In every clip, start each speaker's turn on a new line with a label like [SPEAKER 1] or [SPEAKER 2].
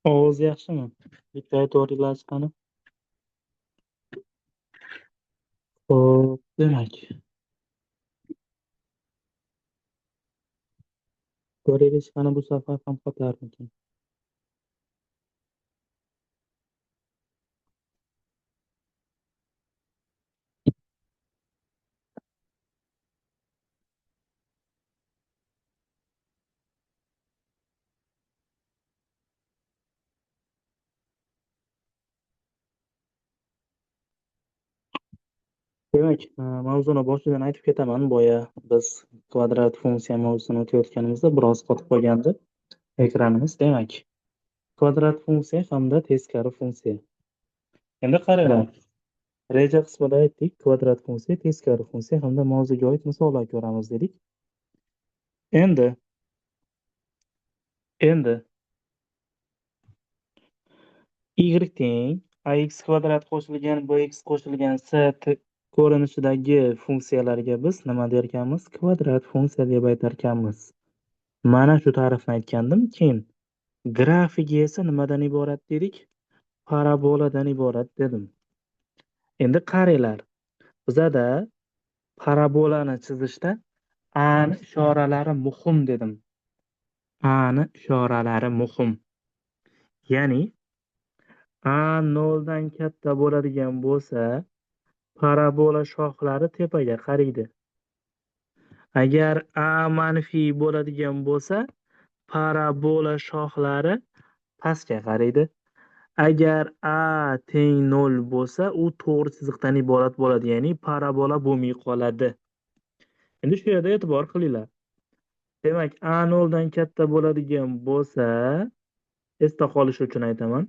[SPEAKER 1] Ovoz yaxshimi? Bitta aytovringlarchi qani? Xo'p, demak, ko'raylik qani bu safar ham qotarmikin. Demak, mavzuni boshidan aytib ketaman. Boya biz kvadrat funksiya mavzusini o'tayotganimizda biroz qotib qolgandi ekranimiz. Demak, kvadrat funksiya hamda teskari funksiya. Endi qaranglar, reja qismida aytdik, kvadrat funksiya, teskari funksiya hamda mavzuga oid misollar ko'ramiz dedik. Endi y teng ax kvadrat qo'shilgan bx qo'shilgan ko'rinishidagi funksiyalarga biz nima derkanmiz? Kvadrat funksiya deb aytarkanmiz. Mana shu ta'rifni aytgandim. Keyin grafigi esa nimadan iborat dedik? Paraboladan iborat dedim. Endi qaranglar, bizada parabolani chizishda ani ishoralari muhim dedim. Ani ishoralari muhim. Ya'ni a noldan katta bo'ladigan bo'lsa, parabola shoxlari tepaga qaraydi. Agar a manfiy bo'ladigan bo'lsa, parabola shoxlari pastga qaraydi. Agar a teng 0 bo'lsa, u to'g'ri chiziqdan iborat bo'ladi, ya'ni parabola bo'lmay qoladi. Endi shu yerda e'tibor qilinglar. Demak, a 0 dan katta bo'ladigan bo'lsa, esda qolish uchun aytaman.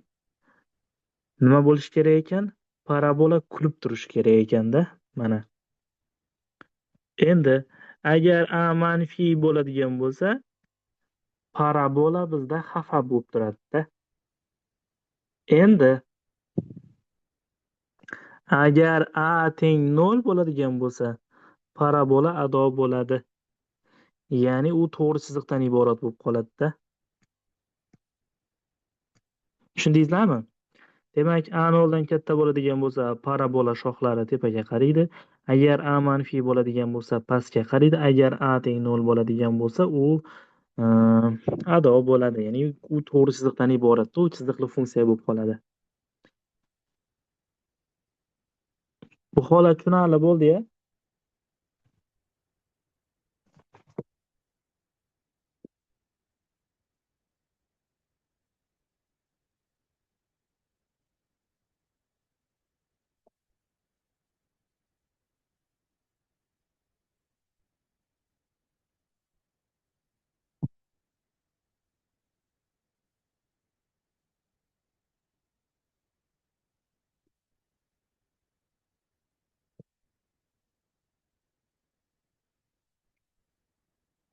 [SPEAKER 1] Nima bo'lishi kerak ekan? Parabola kulib turishi kerak ekanda. Mana. Endi agar a manfiy bo'ladigan bo'lsa, parabola bizda xafa bo'lib turadi-da. Endi agar a teng 0 bo'ladigan bo'lsa, parabola ado bo'ladi. Ya'ni u to'g'ri chiziqdan iborat bo'lib qoladi-da. Tushundingizlarmi? Demak, a 0 dan katta bo'ladigan bo'lsa, parabola shoxlari tepaga qaraydi. Agar a manfiy bo'ladigan bo'lsa, pastga qaraydi. Agar a teng 0 bo'ladigan bo'lsa, u ado bo'ladi. Ya'ni u to'g'ri chiziqdan iborat, u chiziqli funksiya bo'lib qoladi. Bu holat tushunarli bo'ldi-ya?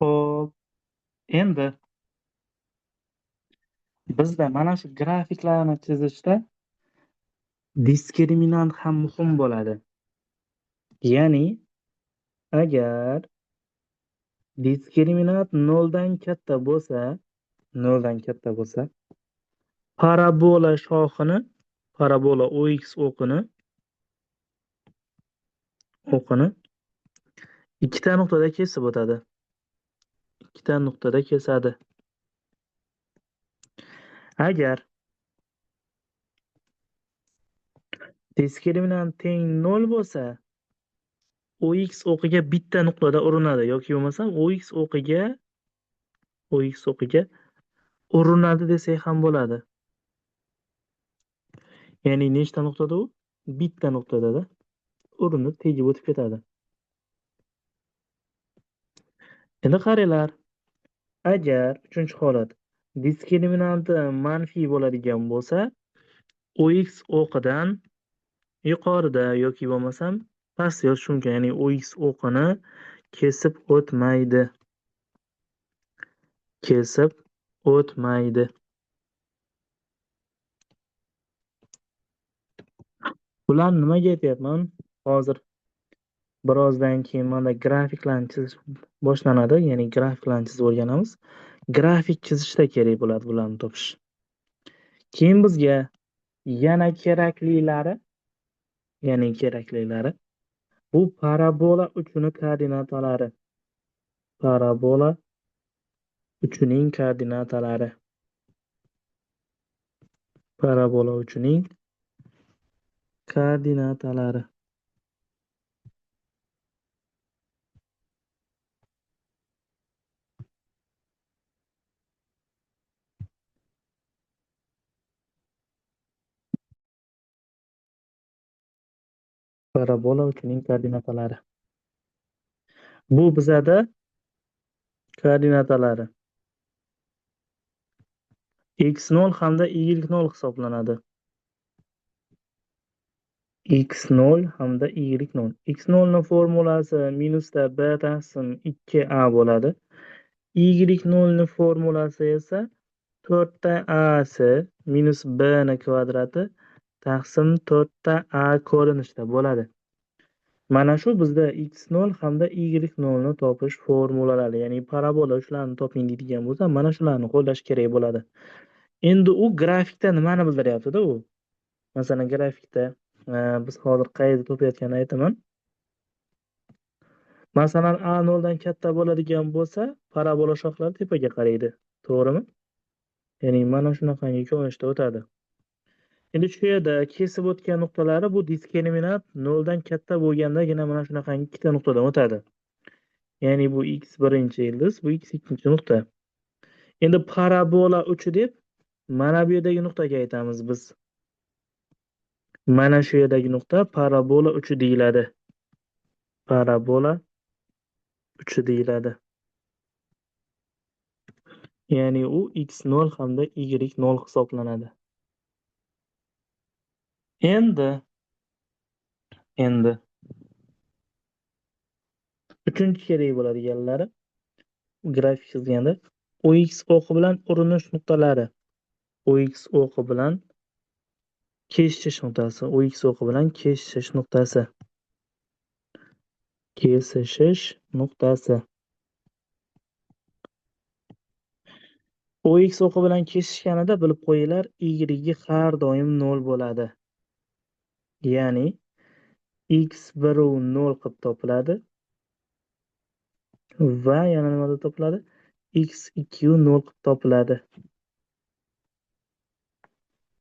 [SPEAKER 1] Xo'p, endi bizda mana shu grafiklarni chizishda diskriminant ham muhim bo'ladi. Ya'ni agar diskriminant 0 dan katta bo'lsa, parabola shoxini, parabola OX o'qini ikkita nuqtada kesib o'tadi. Ikkita nuqtada kesadi. Agar diskriminant teng 0 bo'lsa, OX o'qiga bitta nuqtada urinadi yoki bo'lmasam OX o'qiga urinadi desak ham bo'ladi. Ya'ni nechta nuqtada u? Bitta nuqtada urinib tegib o'tib ketadi. Endi qaranglar. Agar 3-holat diskriminanti manfiy bo'ladigan bo'lsa, OX o'qidan yuqorida yoki bo'lmasam past yozish mumkin. Ya'ni OX o'qini kesib o'tmaydi. Kesib o'tmaydi. Bularni nimaga aytyapman? Hozir birozdan keyin mana grafiklarni chizish boshlanadi, ya'ni grafiklarni chizib o'rganamiz. Grafik chizishda kerak bo'ladi bularni topish. Keyin bizga yana keraklilari, yana keraklilari, bu parabola uchuni koordinatalari. Parabola uchining koordinatalari. Parabola uchining koordinatalari. Parabola uchining koordinatalari. Bu bizada koordinatalari x0 hamda y0 hisoblanadi. x0 hamda y0. x0 ning formulasi minusda b taqsim 2a bo'ladi. y0 ning formulasi esa 4ta ac minus b ni kvadrati taqsim 4ta a ko'rinishda bo'ladi. Mana shu bizda x0 hamda y0 ni topish formulalari, ya'ni parabola uchlarini toping deydigan bo'lsa, mana shularni qo'llash kerak bo'ladi. Endi u grafikda nimani bildiryapti-da u? Masalan, grafikda biz hozir qayerda topayotganini aytaman. Masalan, a 0 dan katta bo'ladigan bo'lsa, parabola shoxlari tepaga qaraydi. To'g'rimi? Ya'ni mana shunaqangi ko'rinishda o'tadi. Endi shu yerda kesib o'tgan nuqtalari bu diskriminant 0 dan katta bo'lgandagina mana shunaqangi ikkita nuqtadan o'tadi. Ya'ni bu x birinchi ildiz, bu x ikkinchi nuqta. Endi parabola uchi deb mana bu yerdagi nuqtaga aytamiz biz. Mana shu yerdagi nuqta parabola uchi deyiladi. Parabola uchi deyiladi. Ya'ni u x0 hamda y0 hisoblanadi. Endi uchinchi kerak bo'ladiganlari grafik chizganda OX o'qi bilan urinish nuqtalari. OX o'qi bilan kesishish nuqtasi. OX o'qi bilan kesishish nuqtasi. Kesishish nuqtasi. OX o'qi bilan kesishganida bilib qo'yinglar, y har doim 0 bo'ladi. Ya'ni x1 0 qilib topiladi va yana nimada topiladi? x2 0 qilib topiladi.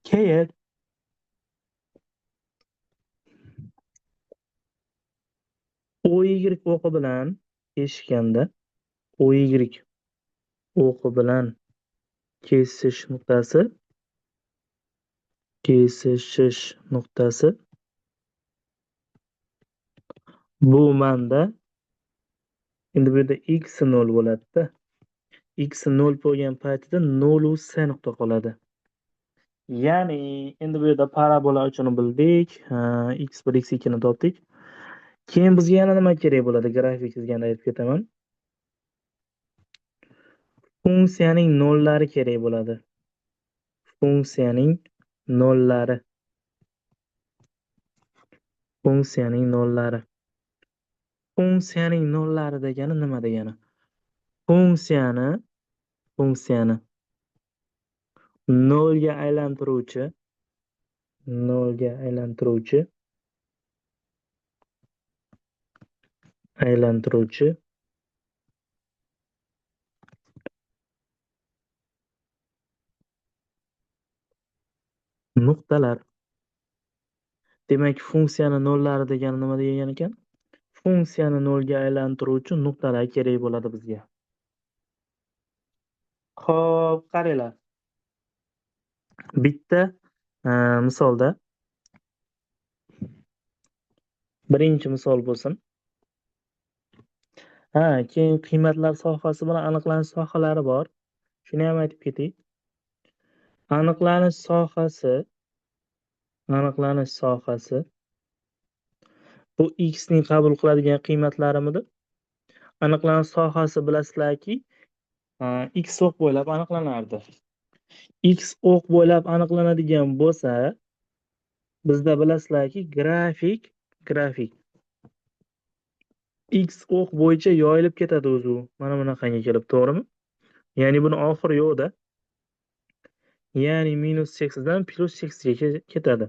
[SPEAKER 1] Keyin OY o'qi bilan kesishganda OY o'qi bilan kesishish nuqtasi bu manda endi bu yerda x 0 bo'ladi-da. X 0 bo'lgan paytida 0 u s nuqta qoladi. Ya'ni endi bu yerda parabola uchun bildik, x1 x2 ni topdik. Keyin bizga yana nima kerak bo'ladi? Grafik chizganda aytib ketaman. Funksiyaning nollari kerak bo'ladi. Funksiyaning nollari. Funksiyaning nollari. Funksiyaning nollari degani nima degani? Funksiyani 0 ga aylantiruvchi nuqtalar. Demak, funksiyani nollari degani nima degan ekan? Funksiyani 0 ga aylantiruvchi nuqtalar kerak bo'ladi bizga. Xo'p, qaranglar. Bitta misolda birinchi misol bo'lsin. Keyin qiymatlar sohasi bilan aniqlanish sohalari bor. Shuni ham aytib ketay. Aniqlanish sohasi bu x ning qabul qiladigan qiymatlarimidir. Aniqlanish sohasi bilasizlarki, x o'q bo'ylab aniqlanardi. X o'q bo'ylab aniqlanadigan bo'lsa, bizda bilasizlarki, grafik x o'q bo'yicha yoyilib ketadi o'zi u. Mana bunaqangi kelib, to'g'rimi? Ya'ni buni oxiri yo'qda. Ya'ni minus cheksizdan plus cheksizga ketadi.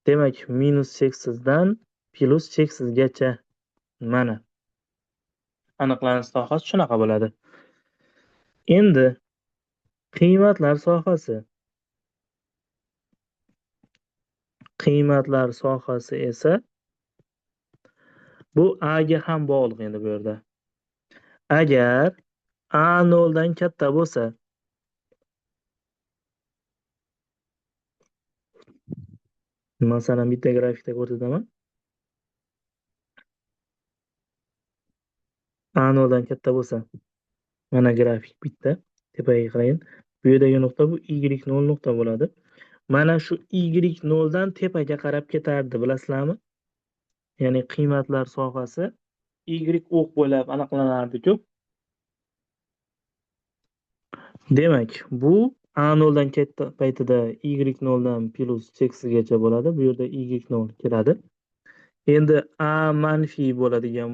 [SPEAKER 1] Demak, minus cheksizdan plus cheksizgacha. Mana, aniqlanish sohasi shunaqa bo'ladi. Endi qiymatlar sohasi. Qiymatlar sohasi esa bu A ga ham bog'liq endi bu yerda. Agar A 0 dan katta bo'lsa, masalan bitta grafikda ko'rsataman. A 0 dan katta bo'lsa, mana grafik bitta. Tepaga qarang. Bu yerdagi nuqta bu Y0 nuqta bo'ladi. Mana shu Y0 dan tepaga qarab ketardi, bilasizlarmi? Ya'ni qiymatlar sohasi Y o'q bo'ylab aniqlanardi-ku. Demak, bu A 0 dan katta paytida Y0 dan plus cheksizgacha bo'ladi. Bu yerda Y0 keladi. Endi A manfiy bo'ladigan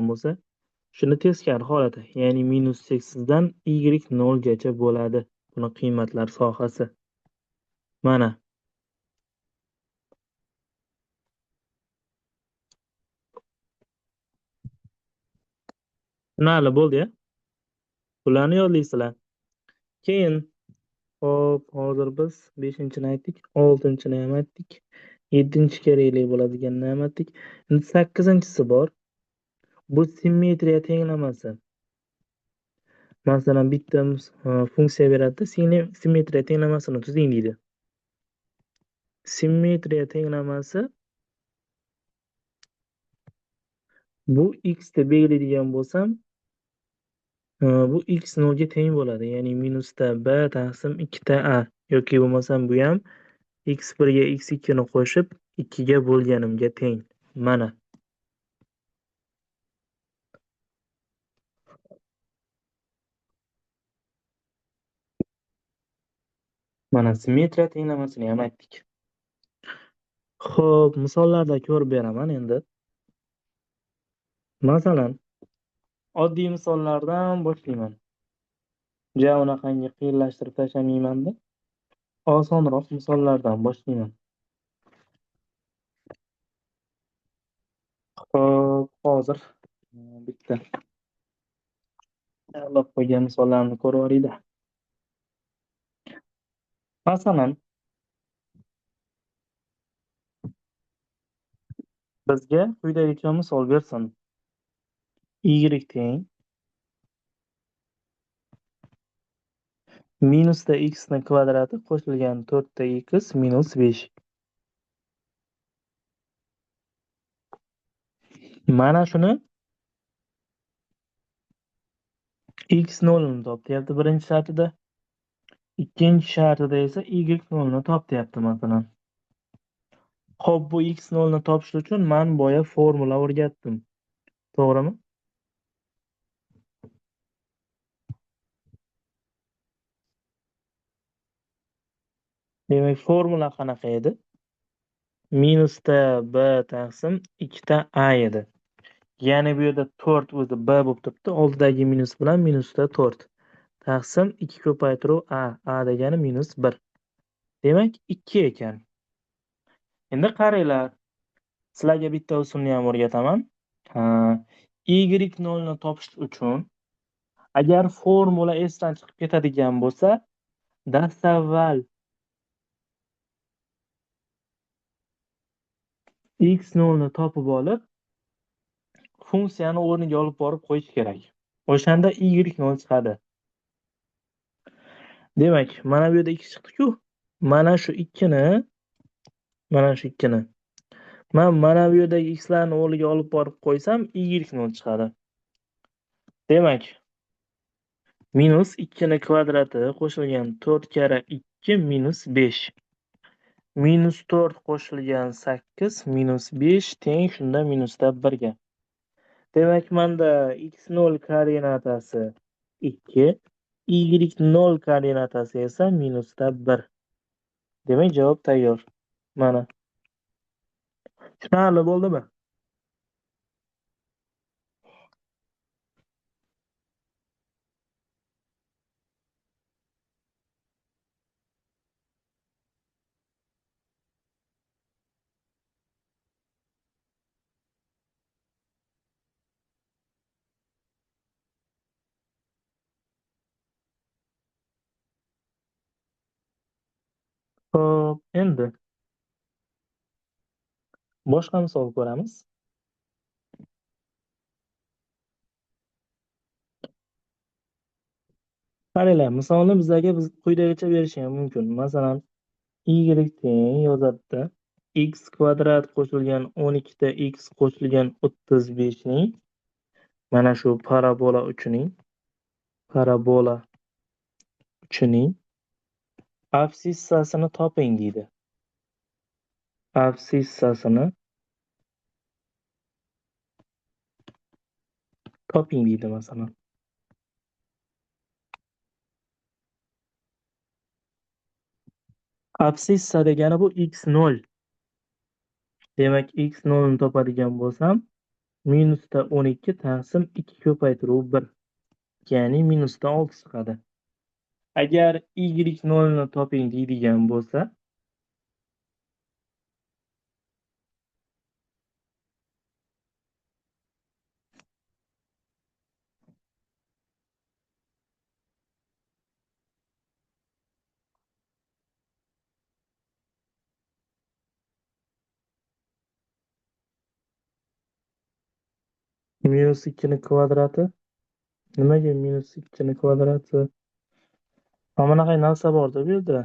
[SPEAKER 1] bo'lsa, shuni teskari holati, ya'ni minus cheksizdan Y 0gacha bo'ladi. Buni qiymatlar sohasi. Mana. Tushunarli bo'ldi-ya? Bularni yodlaysizlar. Keyin, hop, hozir biz 5-ni aytdik, 6-ni ham aytdik. 7-chi kerakli bo'ladiganini ham aytdik. Endi 8-chisi bor. Bu simmetriya tenglamasi. Masalan, bitta funksiya beradi, simmetriya tenglamasini tuzing deydi. Simmetriya tenglamasi bu x deb belgilaydigan bo'lsam, bu x 0 ga teng bo'ladi. Ya'ni minusda b taqsim 2ta a yoki bo'lmasam bu ham x1 ga x2 ni qo'shib 2 ga bo'lganimga teng. Mana. Mana simmetriya tenglamasini ham aytdik. Xo'p, misollarda ko'rib beraman endi. Masalan, oddiy misollardan boshlayman. Ja unaqangi qiyinlashtirib tashlamayman-da. Osonroq misollardan boshlayman. Xo'p, hozir bitta tayyorlab qo'ygan misollarni ko'rib olinglar. Masalan, bizga quyidagicha misol bersin. Y teng minusda x ni kvadrati qo'shilgan 4ta x minus 5. Mana shuni x 0 ni topyapti birinchi shartida. Ikkinchi shartida esa y 0 ni topyapti masalan. Xo'p, bu x 0 ni topish uchun men boya formula o'rgatdim. To'g'rimi? Demak, formula qanaqa edi? Minusda b taqsim 2ta a edi. Ya'ni bu yerda 4 o'zi b bo'lib turibdi. Oldidagi minus bilan minusda 4. Taqsim 2 ko'paytiruv a. A degani minus 1. Demak, 2 ekan. Endi qaranglar. Sizlarga bitta usulni ham o'rgataman. Y0 ni topish uchun agar formula esdan chiqib ketadigan bo'lsa, dastavval x0 ni topib olib, funksiyani o'rniga olib borib qo'yish kerak. O'shanda y0 chiqadi. Demak, mana bu yerda 2 chiqdi-ku. Mana shu 2 ni mana bu yerdagi x larni o'rniga olib borib qo'ysam, y0 chiqadi. Demak, minus 2 ni kvadrati qo'shilgan 4 kara 2 minus 5. Minus 4 qo'shilgan 8 minus 5 teng shunda minusda 1 ga. Demak, menda x0 koordinatasi 2, y0 koordinatasi esa minusda 1. Demak, javob tayyor. Mana. Tushunarli bo'ldimi? Xo'p, endi boshqa misol ko'ramiz. Qaranglar, misolni bizlarga quyidagicha berishi ham mumkin. Masalan, y teng yozadida x kvadrat qo'shilgan 12 ta x qo'shilgan 35 ning mana shu parabola uchining absissasini toping deydi. Absissasini toping deydi masalan. Absissa degani bu x0. Demak, x0 ni topadigan bo'lsam, minusda 12 taqsim 2 ko'paytiruv 1. Ya'ni minusda 6 chiqadi. Agar y0 ni toping deydigan bo'lsa, minus 2 ni kvadrati. Nimaga minus 2 ni kvadrati? Mana bunaqa narsa bor-da bu yerda.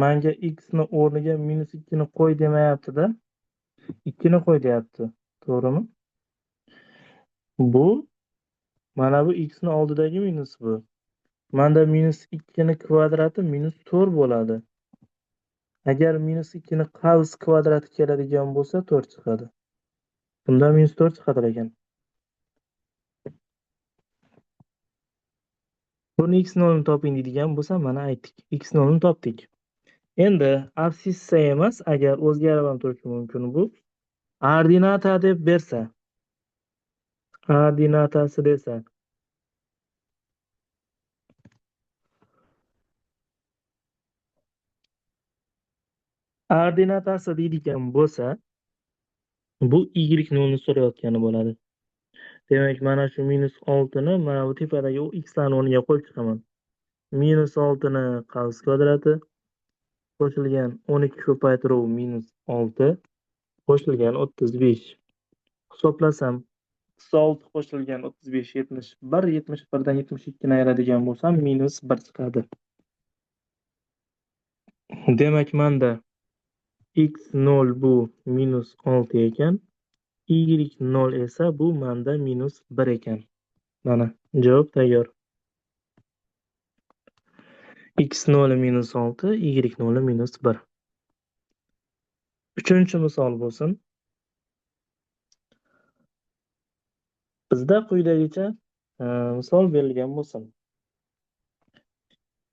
[SPEAKER 1] Menga x ni o'rniga minus 2 ni qo'y demayapti-da. 2 ni qo'y deyapti. To'g'rimi? Bu mana bu x ni oldidagi minus bu. Manda minus 2 ni kvadrati minus 4 bo'ladi. Agar minus 2 ni qavs kvadrati keladigan bo'lsa 4 chiqadi. Bunda minus 4 chiqadi ekan. Buni x0 ni toping deydigan bo'lsa, mana aytdik. X0 ni topdik. Endi absissa emas, agar o'zgarib ham turishi mumkin bu. Ordinata deb bersa, ordinatasi desa, ordinatasi deydigan bo'lsa, bu y0 ni so'rayotgani bo'ladi. Demak, mana shu minus 6 ni mana bu tepadagi x larni o'rniga qo'yib chiqaman. Minus 6 ni qavs kvadrati qo'shilgan 12 ko'paytiruv minus 6 qo'shilgan 35. Hisoblasam, 6 qo'shilgan 35 71, 71 dan 72 ni ayiradigan bo'lsam minus 1 chiqadi. Demak, menda x0 bu minus 6 ekan, y0 esa bu menda minus 1 ekan. Mana javob tayyor. x0 minus 6, y0 minus 1. Uchinchi misol bo'lsin. Bizda quyidagicha misol berilgan bo'lsin.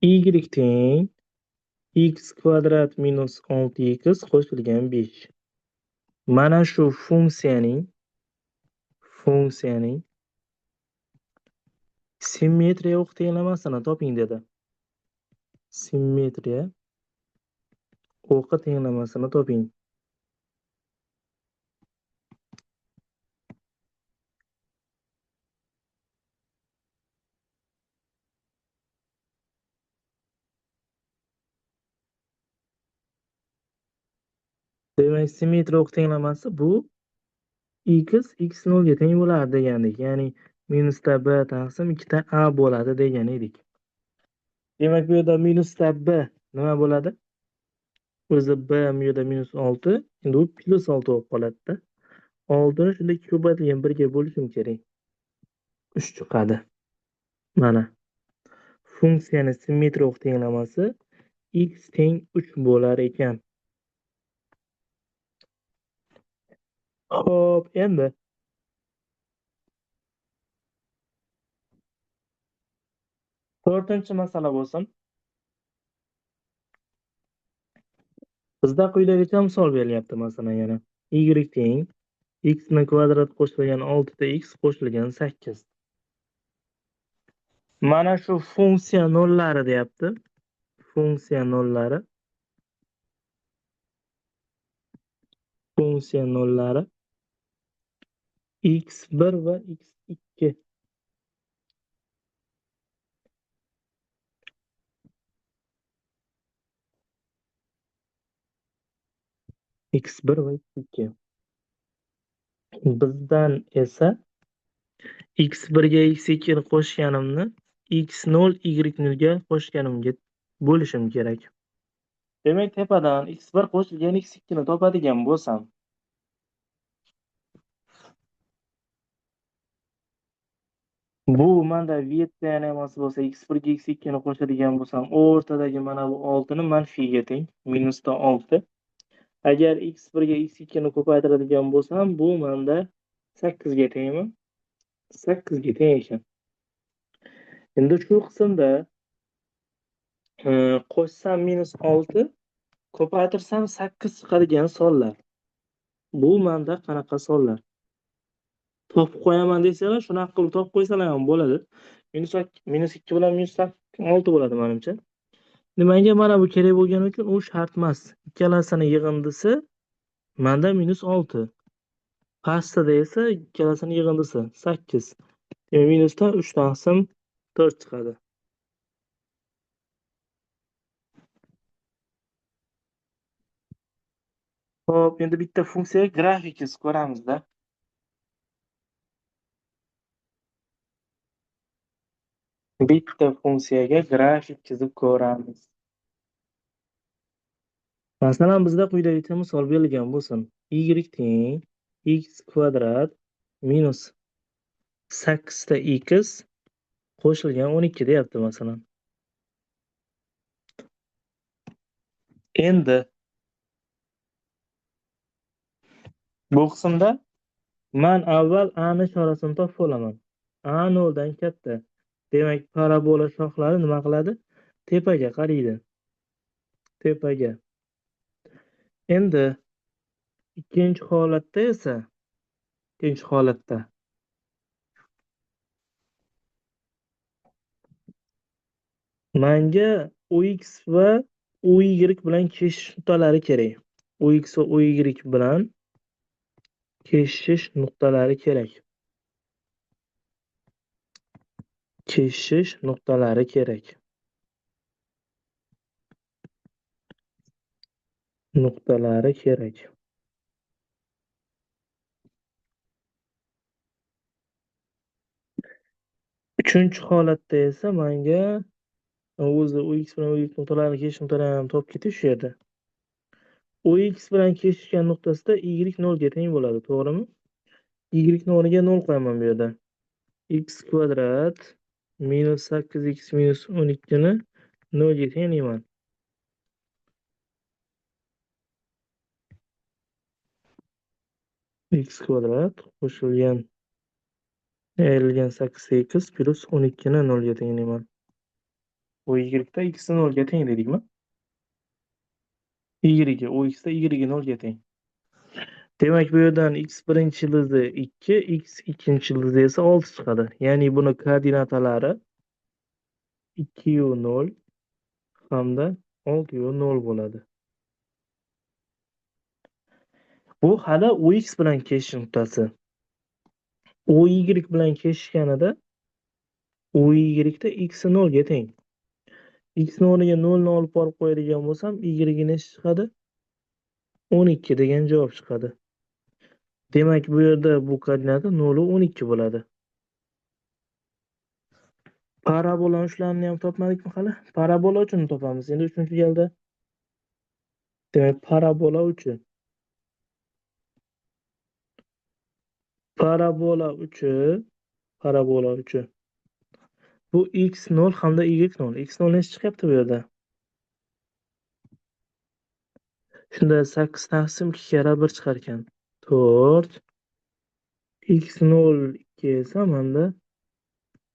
[SPEAKER 1] Y teng x kvadrat minus 6x qo'shilgan 5. Mana shu funksiyaning simmetriya o'q tenglamasini toping dedi. Simmetriya o'qi tenglamasini toping. Demak, simmetriya o'q tenglamasi bu x x0 ga teng bo'ladi degandik. Ya'ni minusda b taqsim 2 a bo'ladi degan edik. Demak, bu yerda minusda b nima bo'ladi? O'zi b bu yerda minus 6, endi u plus 6 bo'lib qoladi-da. 6 ni shunday ko'paytirilgan 1 ga bo'lishim kerak. 3 chiqadi. Mana. Funksiyani simmetriya o'q tenglamasi x teng 3 bo'lar ekan. Xo'p, endi to'rtinchi masala bo'lsin. Bizda quyidagicha misol berilyapti masalan yana. Y teng x ni kvadrat qo'shilgan 6 ta x qo'shilgan 8. Mana shu funksiya nollari deyapti. Funksiya nollari x1 va x2. x1 va x2. Bizdan esa x1 ga x2 ni qo'shganimni x0 y0 ga qo'shganimga bo'lishim kerak. Demak, tepadan x1 qo'shilgan x2 ni topadigan bo'lsam, bu manda vetyanamasi bo'lsa, x1 ga x2 ni qo'shadigan bo'lsam, o'rtadagi mana bu 6 ni manfiyga teng, minusda 6. Agar x1 ga x2 ni ko'paytiradigan bo'lsam, bu manda 8 ga tengmi? 8 ga teng ekan. Endi shu qismda qo'shsam -6, ko'paytirsam 8 chiqadigan sonlar. Bu manda qanaqa sonlar? Topib qo'yaman desalar, shunaqa qilib topib qo'ysalar ham bo'ladi. -2 bilan -6 bo'ladi menimcha. Nimaga mana bu kerak bo'lgani uchun u shart emas. Ikkalasini yig'indisi manda -6. Pastida esa ikkalasini yig'indisi 8. Demak, minusdan 3 dan qism 4 chiqadi. Xo'p, endi bitta funksiyaga grafik chizib ko'ramizda. Bitta funksiyaga grafik chizib ko'ramiz. Masalan, bizda quyidagicha misol berilgan bo'lsin. Y teng x kvadrat minus 8 ta x qo'shilgan 12 deyapti masalan. Endi bu qismda men avval a ni ishorasini topib olaman. A 0 dan katta. Demak, parabola shoxlari nima qiladi? Tepaga qaraydi. Tepaga. Endi ikkinchi holatda esa, ikkinchi holatda menga OX va OY bilan kesishish nuqtalari kerak. OX va OY bilan kesishish nuqtalari kerak. Kesishish nuqtalari kerak. Nuqtalari kerak. Uchinchi holatda esa menga o'zi OX bilan OY nuqtalari kesishish nuqtalarini ham topib ketish shu yerda. OX bilan kesishgan nuqtasida Y 0 ga teng bo'ladi, to'g'rimi? Y ni o'rniga 0 qo'yaman bu yerda. X kvadrat minus 8x minus 12 ni 0 ga tenglayman. X kvadrat qo'shilgan ayrilgan 8x plus 12 ni 0 ga tenglayman. Bu y-da x ni 0 ga teng dedikmi? Y, OX da y 0 ga teng. Demak, bu yerdan x birinchi ildizda 2, x ikkinchi ildizda esa 6 chiqadi. Ya'ni buni koordinatalari 2 u 0 hamda 6 u 0 bo'ladi. Bu hali OX bilan keshish nuqtasi. OY bilan kesishganida OY da x 0 ga teng. X ni o'rniga 0 ni olib borib qo'yadigan bo'lsam, y nechi chiqadi? 12 degan javob chiqadi. Demak, bu yerda bu koordinata 0 u 12 bo'ladi. Parabola uchilarini ham topmadikmi hali? Parabola uchun topamiz. Endi 3-galda. Demak, parabola uchi. Parabola uchi. Bu x0 hamda y0. X0 nechi chiqyapti bu yerda? Shunda 8 taqsim 2 karra 1 chiqar ekan. 4. X0 2 esa menda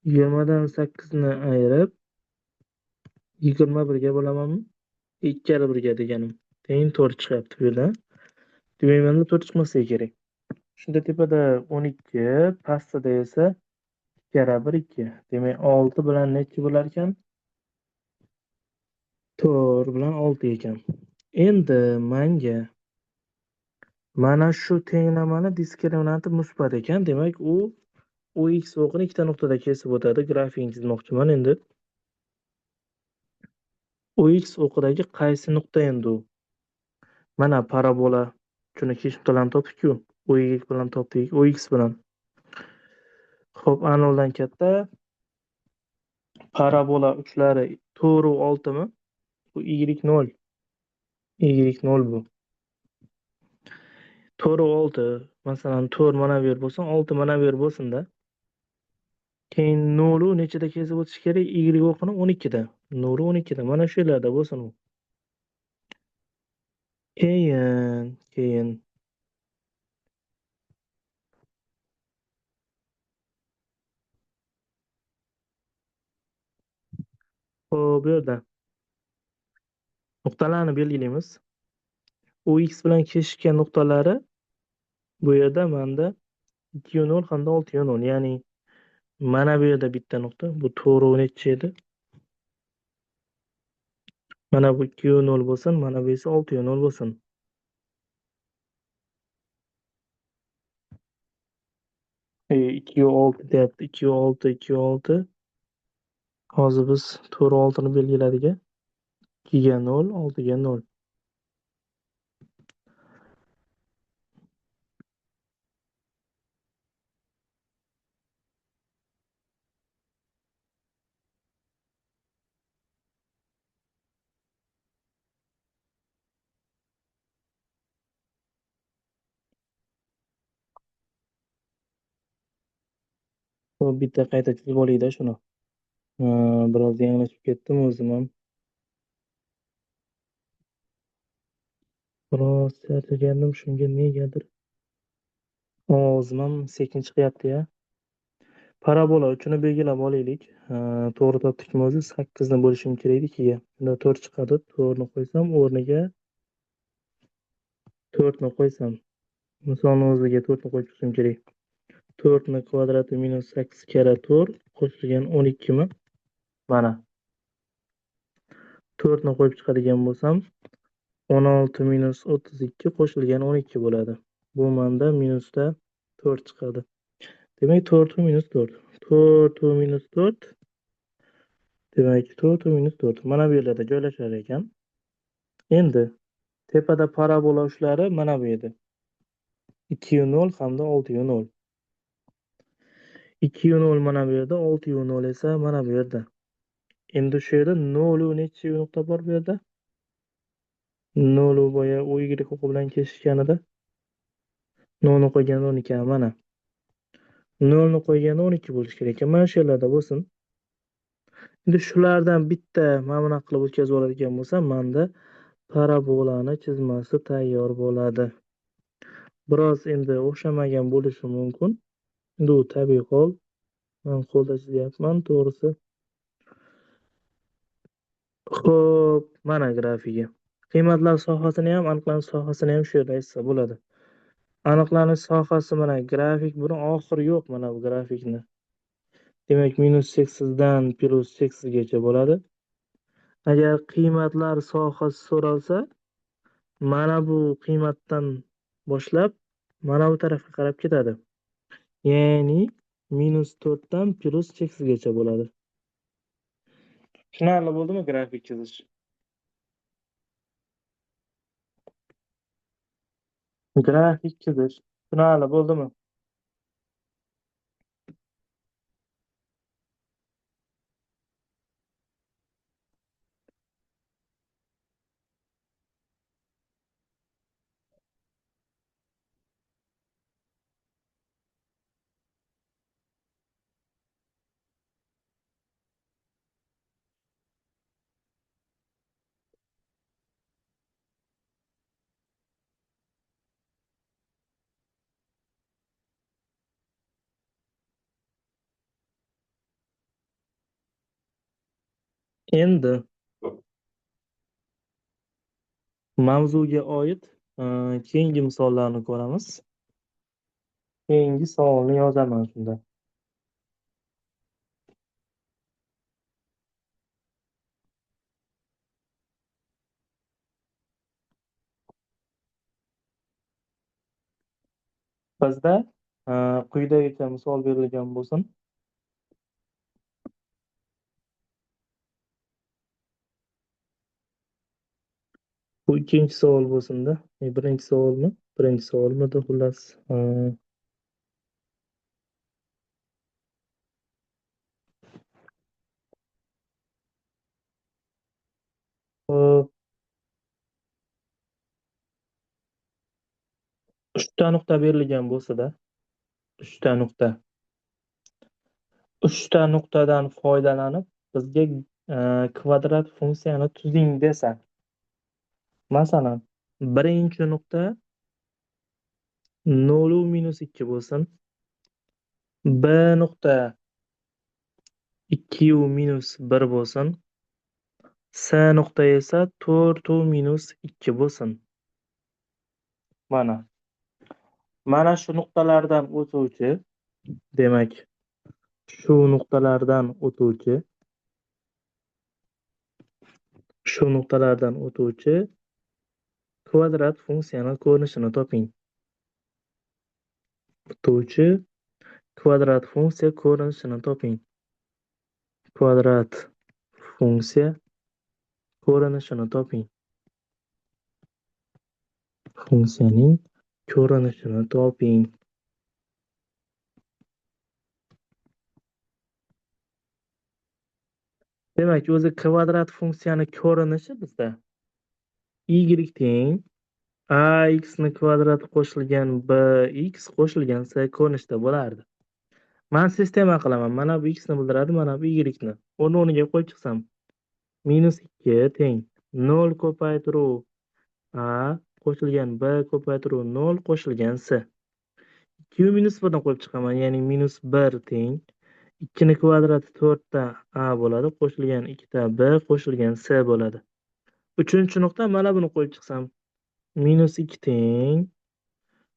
[SPEAKER 1] 20 dan 8 ni ayirib 21 ga bo'lamanmi? 2 karra 1 ga deganim. Teng 4 chiqyapti bu yerda. Demak, menda 4 chiqmasligi kerak. Shunda tepada 12, pastida esa 2 karra 1 2. Demak, 6 bilan nechi bo'lar ekan? 4 bilan 6 ekan. Endi menga mana shu tenglamani diskriminanti musbat ekan. Demak, u OX o'qini ikkita nuqtada kesib o'tadi. Grafikni chizmoqchiman endi. OX o'qidagi qaysi nuqta endi u? Mana parabola Shuni kesh bilan topdik-ku. Y bilan topdik. Ox bilan. Xo'p, anoldan katta parabola uchlari 4 u 6 mi? Bu y0. Y0 bu. 4 u 6. Masalan, 4 mana bu yer bo'lsin, 6 mana bu yer bo'lsin-da. Keyin 0 u nechida kesib o'tish kerak? Y o'qini 12 da. 0 u 12 da. Mana shu yerlarda bo'lsin u. Keyin xo'p, bu yerda nuqtalarni belgilaymiz. Ox bilan kesishgan nuqtalari bu yerda menda 2 hamda 6 ya'ni mana bu yerda bitta nuqta. Bu to'g'ri necha edi? Mana bu 2 bo'lsin, mana bu esa 6 bo'lsin. 2 6 deyapti. 2 6 2 6. Hozir biz to'g'ri 6 ni belgiladik. 2 ga 0, 6 ga 0. Xo'p, bitta qayta chizib olaylik-da shuni. Biroz yanglishib ketdim o'zim ham. Biroz charchagandim shunga negadir. Ovozim ham sekin chiqyapti-ya. Parabola uchini belgilab olaylik. To'g'ri topdikmi o'zi? 8 ni bo'lishim kerak edi 2 ga. Bunda 4 chiqadi. 4 ni qo'ysam, o'rniga 4 ni qo'ysam. Misolni o'ziga 4 ni qo'yib chiqishim kerak. 4 ni kvadrati minus 8 karra 4 qo'shilgan 12 mi? Mana. 4 ni qo'yib chiqadigan bo'lsam, 16 minus 32 qo'shilgan 12 bo'ladi. Bu menda minusda 4 chiqadi. Demak, 4 u minus 4. 4 u minus 4. Demak, 4 u minus 4. Mana bu yerlarda joylashar ekan. Endi tepada parabola uchlari mana bu edi. 2 u 0 hamda 6 u 0. 2 u 0 mana bu yerda, 6 u 0 esa mana bu yerda. Endi shu yerda 0 u necha nuqta bor bu yerda? 0 u boya y o'qi bilan kesishganida 0 ni qo'yganda 12 mana. 0 ni qo'yganda 12 bo'lishi kerak ekan. Mana shu yerlarda bo'lsin. Endi shulardan bitta mana bunaqa qilib o'tkazib oladigan bo'lsam, menda parabolani chizmasi tayyor bo'ladi. Biroz endi o'xshamagan bo'lishi mumkin. Endi u tabiiy hol. Men qo'lda chizyapman, to'g'risi. Xo'p, mana grafigi. Qiymatlar sohasini ham, aniqlanish sohasini ham shu yerda aytsa bo'ladi. Aniqlanish sohasi mana grafik, buni oxiri yo'q mana bu grafikni. Demak, minus cheksizdan plus cheksizgacha bo'ladi. Agar qiymatlar sohasi so'ralsa, mana bu qiymatdan boshlab mana bu tarafga qarab ketadi. Ya'ni minus 4 dan plus cheksizgacha bo'ladi. Tushunarli bo'ldimi grafik chizish? Grafik chizish tushunarli bo'ldimi? Endi mavzuga oid keyingi misollarni ko'ramiz. Keyingi savolni yozaman shunda. Bizda quyidagicha misol berilgan bo'lsin. Bu ikkinchi savol bo'lsin-da. Birinchi savolmi? Birinchi savolmidi, xullas. Hop, 3 ta nuqta berilgan bo'lsa-da, 3 ta nuqta. 3 ta nuqtadan foydalanib bizga kvadrat funksiyani tuzing desa, masalan, birinchi nuqta 0 - -2 bo'lsin. B nuqta 2 - -1 bo'lsin. S nuqta esa 4 - -2 bo'lsin. Mana. Mana shu nuqtalardan o'tuvchi, demak, shu nuqtalardan o'tuvchi, shu nuqtalardan o'tuvchi kvadrat funksiyani ko'rinishini toping. O'tuvchi kvadrat funksiya ko'rinishini toping. Kvadrat funksiya ko'rinishini toping. Funksiyaning ko'rinishini toping. Demak, o'zi kvadrat funksiyani ko'rinishi bizda y teng ax ni kvadrati qo'shilgan bx qo'shilgan c ko'rinishda bo'lardi. Men sistema qilaman. Mana bu x ni bildiradi, mana bu y ni. Uni o'rniga qo'yib chiqsam, -2 teng 0 ko'paytiruv a qo'shilgan b ko'paytiruv 0 qo'shilgan c. 2 - -1 qo'yib chiqaman, ya'ni -1 teng 2 ni kvadrati 4 ta a bo'ladi, qo'shilgan 2 ta b qo'shilgan c bo'ladi. Uchinchi nuqta, mana buni qo'yib chiqsam, -2 teng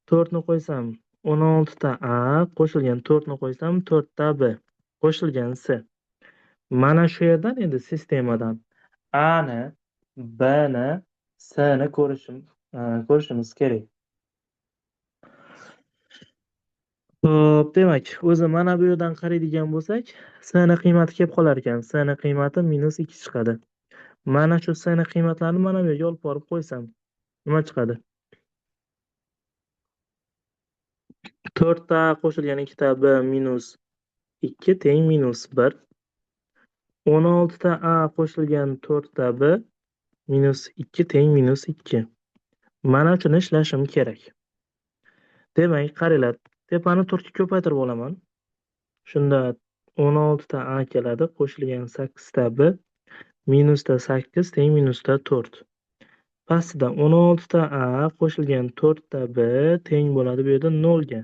[SPEAKER 1] 4 ni qo'ysam 16 ta a qo'shilgan 4 ni qo'ysam 4 ta b qo'shilgan c. Mana shu yerdan endi sistemadan a ni, b ni, c ni ko'rishimiz kerak. Xo'p, demak, o'zi mana bu yerdan qaraydigan bo'lsak, s ni qiymati kelib qolar ekan. S ni qiymati -2 chiqadi. Mana shu s ni qiymatlarini mana bu yerga olib borib qo'ysam, nima chiqadi? 4 ta qo'shilgan 2 ta b -2 teng -1. 16 ta a qo'shilgan 4 ta b -2 teng -2. Mana shuni ishlashim kerak. Demak, qaranglar, tepani 4 ga ko'paytirib olaman. Shunda 16 ta a keladi, qo'shilgan 8 ta b -8 teng -4. Pastida 16 ta a qo'shilgan 4 ta b teng bo'ladi bu yerda 0 ga.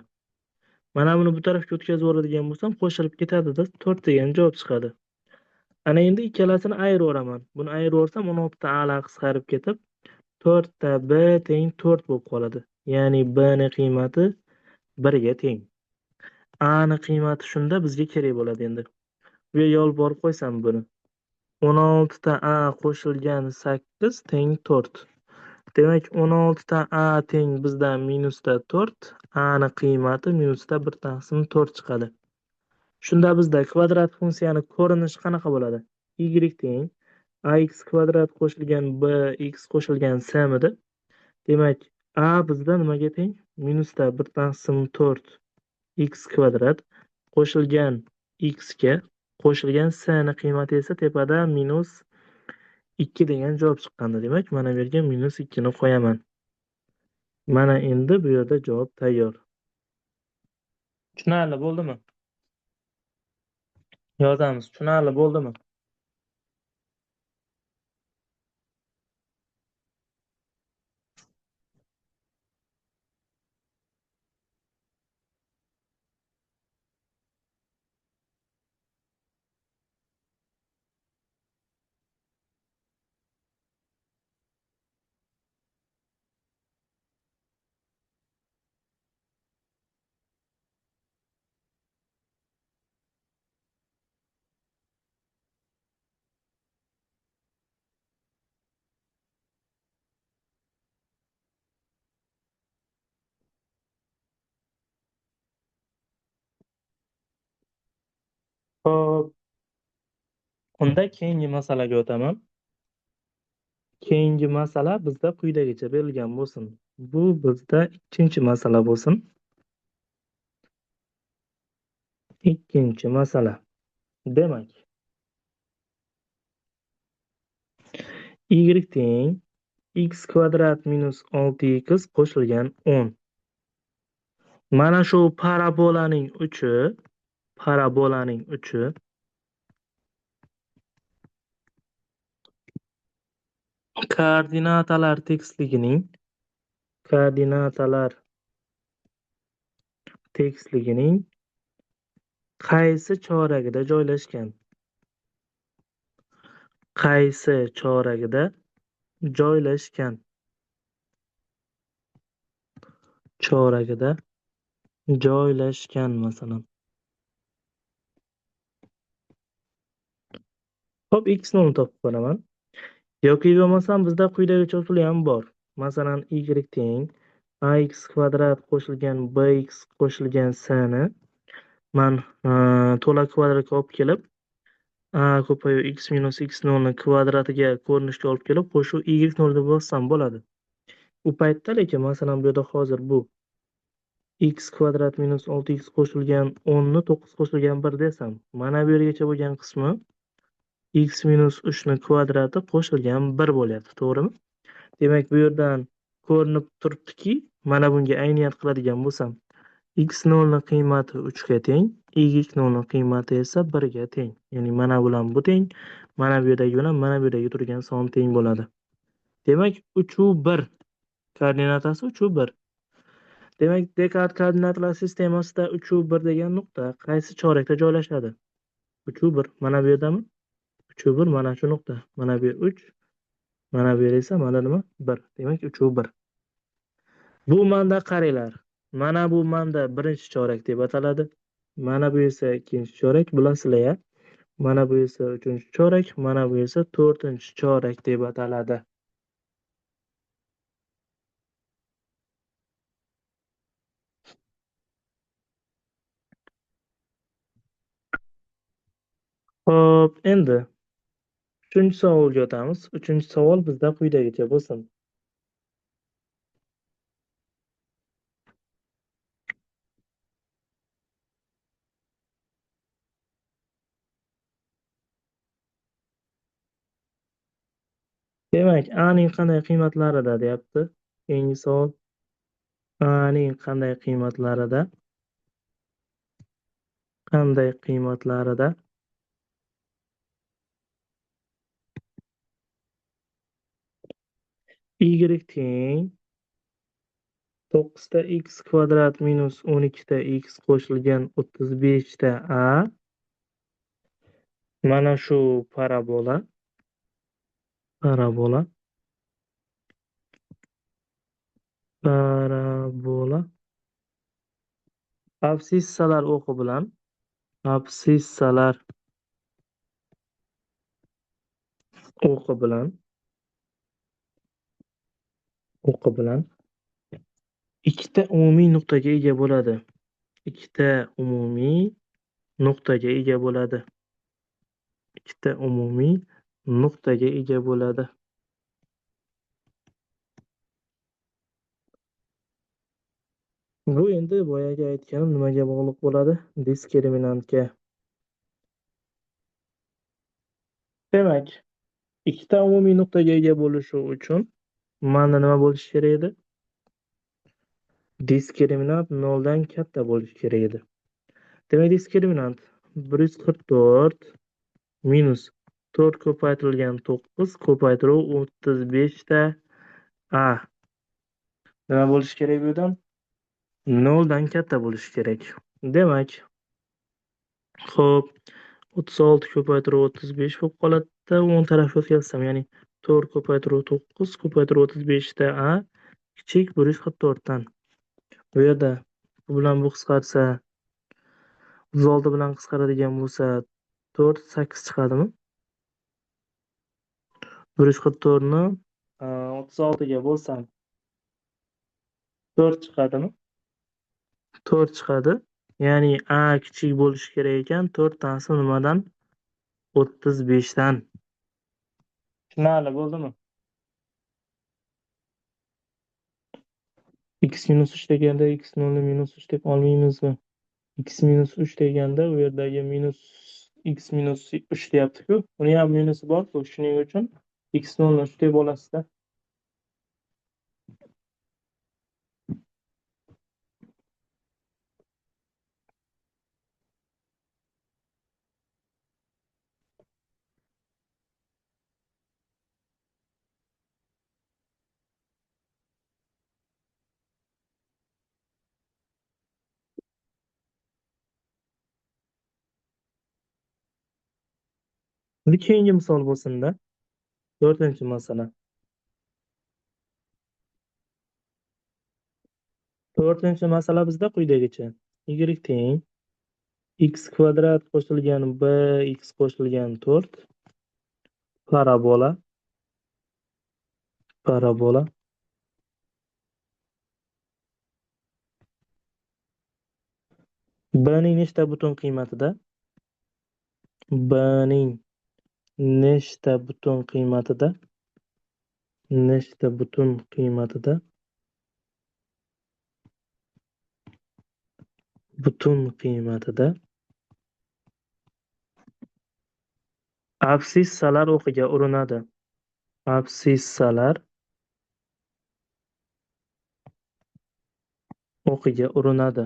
[SPEAKER 1] Mana buni bu tarafga o'tkazib yuboradigan bo'lsam, qo'shilib ketadi-da, 4 degan javob chiqadi. Ana endi ikkalasini ayiraveраman. Buni ayiraversam 16 ta a lar qisqarib ketib, 4 ta b teng 4 bo'lib qoladi. Ya'ni b ni qiymati 1 ga teng. A ni qiymati shunda bizga kerak bo'ladi endi. Bu yerga olib borib qo'ysam buni. 16 ta a qo'shilgan 8 teng 4. Demak, 16 ta a teng bizdan -4. A ni qiymati -1/4 chiqadi. Shunda bizda kvadrat funksiyani ko'rinishi qanaqa bo'ladi? Y teng ax kvadrat qo'shilgan bx qo'shilgan c midi? Demak, a bizda nimaga teng? -1/4 x kvadrat qo'shilgan x ga qo'shilgan c ni qiymati esa tepada -2 degan javob chiqqandi. Demak, mana bu yerga -2 ni qo'yaman. Mana endi bu yerda javob tayyor. Tushunarli bo'ldimi? Yozamiz. Tushunarli bo'ldimi? Xo'p, unda keyingi masalaga o'taman. Keyingi masala bizda quyidagicha berilgan bo'lsin. Bu bizda ikkinchi masala bo'lsin. Ikkinchi masala. Demak, y teng x kvadrat minus 6x qo'shilgan 10. Mana shu parabolaning uchi koordinatalar tekisligining qaysi choragida joylashgan? Qaysi choragida joylashgan? Choragida joylashgan masalan. Hop, x ni topib qo'yaman. Yoki bo'lmasam bizda quyidagicha usuli ham bor. Masalan, y teng ax kvadrat qo'shilgan bx qo'shilgan s ni man to'la kvadratga olib kelib, a ko'payu x minus x0 ni kvadratiga ko'rinishga olib kelib, qo'shuv y0 deb yossam bo'ladi. U paytda lekin masalan bu yerda hozir bu x kvadrat minus 6x qo'shilgan 10 ni 9 qo'shilgan 1 desam, mana bu yergacha bo'lgan qismi x minus 3 ni kvadrati qo'shilgan 1 bo'lyapti, to'g'rimi? Demak, bu yerdan ko'rinib turibdiki, mana bunga ayniyat qiladigan bo'lsam, x0 ni qiymati 3 ga teng, y0 ni qiymati esa 1 ga teng. Ya'ni mana bilan bu teng, mana bu yerdagi bilan mana bu yerdagi turgan son teng bo'ladi. Demak, 3 u 1. Koordinatasi 3 u 1. Demak, Descartes koordinatalar sistemasida 3 u 1 degan nuqta qaysi chorakda joylashadi? 3 u 1 mana bu yerdami? 3 u 1 mana shu nuqta. Mana bu yer 3, mana bu yer esa mana nima? 1. Demak, 3 u 1. Bu manda qaranglar. Mana bu manda birinchi chorak deb ataladi. Mana bu esa ikkinchi chorak, bilasizlar-ya. Mana bu esa uchinchi chorak, mana bu esa to'rtinchi chorak deb ataladi. Xo'p, endi uchinchi savolga o'tamiz. Uchinchi savol bizda quyidagicha bo'lsin. Demak, a ning qanday qiymatlarida deyapti. Keyingi savol. A ning qanday qiymatlarida? Qanday qiymatlarida? Y teng 9 ta x kvadrat minus 12 ta x qo'shilgan 35 ta a. Mana shu parabola absissalar o'qi bilan ikkita umumiy nuqtaga ega bo'ladi. Ikkita umumiy nuqtaga ega bo'ladi. Ikkita umumiy nuqtaga ega bo'ladi. Bu endi boyagi aytganim nimaga bog'liq bo'ladi? Diskriminantga. Demak, ikkita umumiy nuqtaga ega bo'lishi uchun mana nima bo'lishi kerak edi? Diskriminant 0 dan katta bo'lishi kerak edi. Demak, diskriminant 144 minus 4 ko'paytirilgan 9 ko'paytiruv 35 ta a. Nima bo'lishi kerak bu yerdan? 0 dan katta bo'lishi kerak. Demak, xo'p, 36 ko'paytiruv 35 bo'lib qoladi-da, o'ng tarafga o'tkazsam, ya'ni 4 ko'paytiruv 9 ko'paytiruv 35 ta a kichik 144 dan. Bu yerda bu bilan bu qisqarsa, 36 bilan qisqaradigan bo'lsa 4 8 chiqadimi? 144 ni 36 ga bo'lsam 4 chiqadimi? 4 chiqadi. Ya'ni a kichik bo'lishi kerak ekan. 4 tanasi nimadan? 35 dan. Tushunarli bo'ldimi? X minus 3 deganda x nolni minus 3 deb olmaymizmi? X minus 3 deganda u yerdagi minus x minus 3 deyapti-ku. Uni ham minusi bor-ku. Shuning uchun x nolni 3 deb olasizda. Endi keyingi misol bo'lsin-da. 4-masala. 4-masala bizda quyidagicha. Y teng x kvadrat qo'shilgan b x qo'shilgan 4 parabola parabola b ning nechta butun qiymatida b ning nechta butun qiymatida nechta butun qiymatida butun qiymatida absissalar o'qiga urinadi. Absissalar o'qiga urinadi.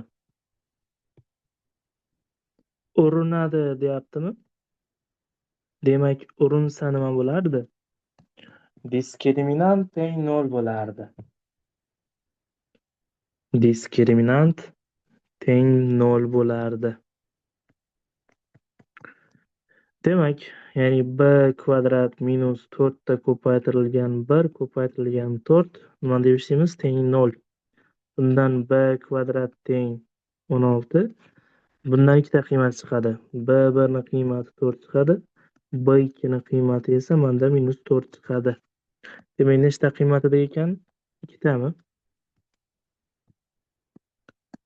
[SPEAKER 1] Urinadi deyaptimi? Demak, urinsa nima bo'lardi? Diskriminant teng 0 bo'lardi. Diskriminant teng 0 bo'lardi. Demak, ya'ni b kvadrat minus 4 ta ko'paytirilgan 1 ko'paytirilgan 4 nima deb ishlaymiz? Teng 0. Bundan b kvadrat teng 16. Bundan ikkita qiymat chiqadi. B1 ni qiymati 4 chiqadi. B2 ni qiymati esa manda minus 4 chiqadi. Demak, nechta qiymatida ekan? Ikkitami?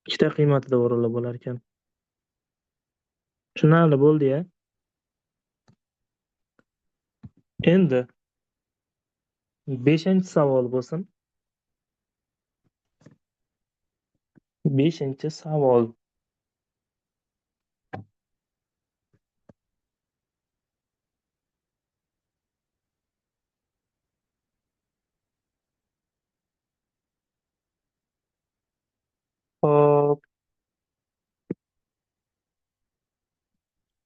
[SPEAKER 1] Ikkita qiymatida o'rinli bo'lar ekan. Tushunarli bo'ldi-ya. Endi 5-savol bo'lsin. 5-savol. Hop,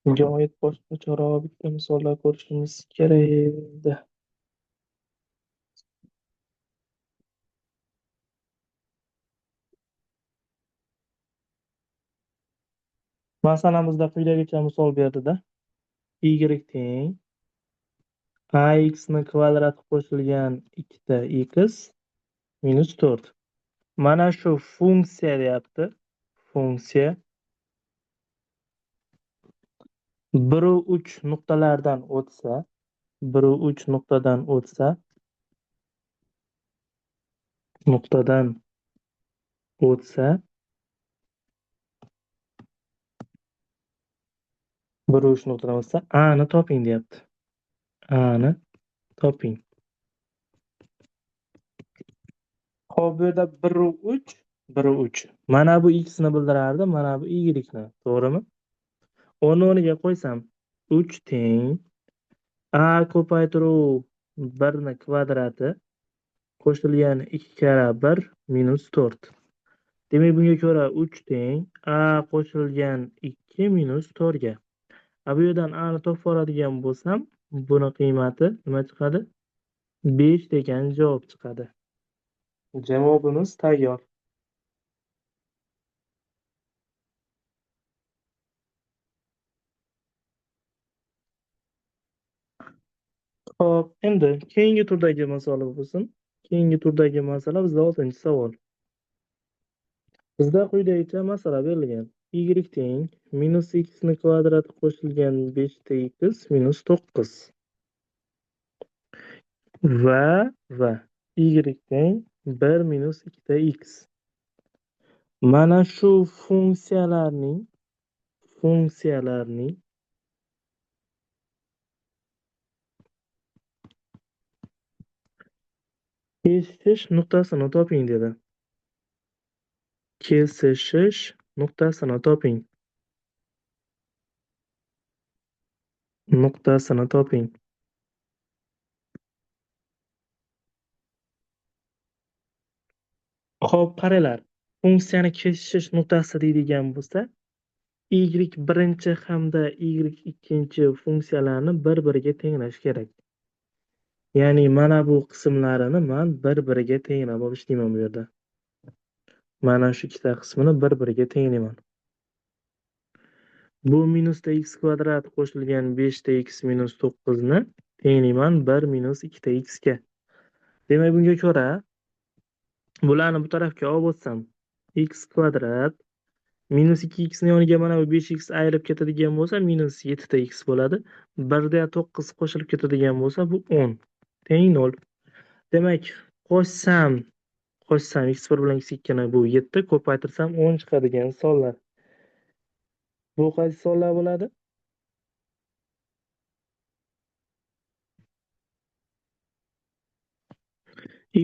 [SPEAKER 1] bunga oid boshqacharoq bitta misollar ko'rishimiz kerak edi. Masalamizda quyidagicha misol berdi-da. Y teng ax ni kvadrati qo'shilgan 2ta x minus 4. Mana shu funksiya deyapti. Funksiya 1-3 nuqtalardan o'tsa, 1-3 nuqtadan o'tsa, 1-3 nuqtadan o'tsa, a ni toping deyapti. A ni toping. Xo'p, bu yerda 1-3, 1-3. Mana bu x ni bildirardi, mana bu y ni. To'g'rimi? O'rniga qo'ysam, 3 teng a ko'paytiruv 1 ni kvadrati qo'shilgan 2 karra 1 minus 4. Demak, bunga ko'ra 3 teng a qo'shilgan 2 minus 4 ga. Bu yerdan a ni topib oladigan bo'lsam, buni qiymati nima chiqadi? 5 degan javob chiqadi. Javobimiz tayyor. Xo'p, endi keyingi turdagi masala bo'lsin. Keyingi turdagi masala bizda 6-savol. Bizda quyidagicha masala berilgan. Y teng minus x ni kvadrati qo'shilgan 5 ta x minus 9 va y teng 1 minus 2 ta x. Mana shu funksiyalarning kesishish nuqtasini toping dedi. kesishish nuqtasini toping. Nuqtasini toping. Xo'p, qaranglar. Funksiyani kesishish nuqtasi deydigan bo'lsa, y birinchi hamda y ikkinchi funksiyalarni bir-biriga tenglash kerak. Ya'ni mana bu qismlarini men bir-biriga tenglab olishlayman bu yerda. Mana shu ikkita qismini bir-biriga tenglayman. Bu minusda x kvadrat qo'shilgan 5x minus 9 ni tenglayman 1 minus 2x ga. Demak, bunga ko'ra bularni bu tarafga olib o'tsam, x kvadrat minus 2x ni yoniga mana bu 5x ayirib ketadigan bo'lsa, minus 7x bo'ladi. 1 da 9 qo'shilib ketadigan bo'lsa, bu 10 teng 0. Demak, qo'shsam x1 bilan x2 ni bu 7, ko'paytirsam 10 chiqadigan sonlar. Bu qaysi sonlar bo'ladi?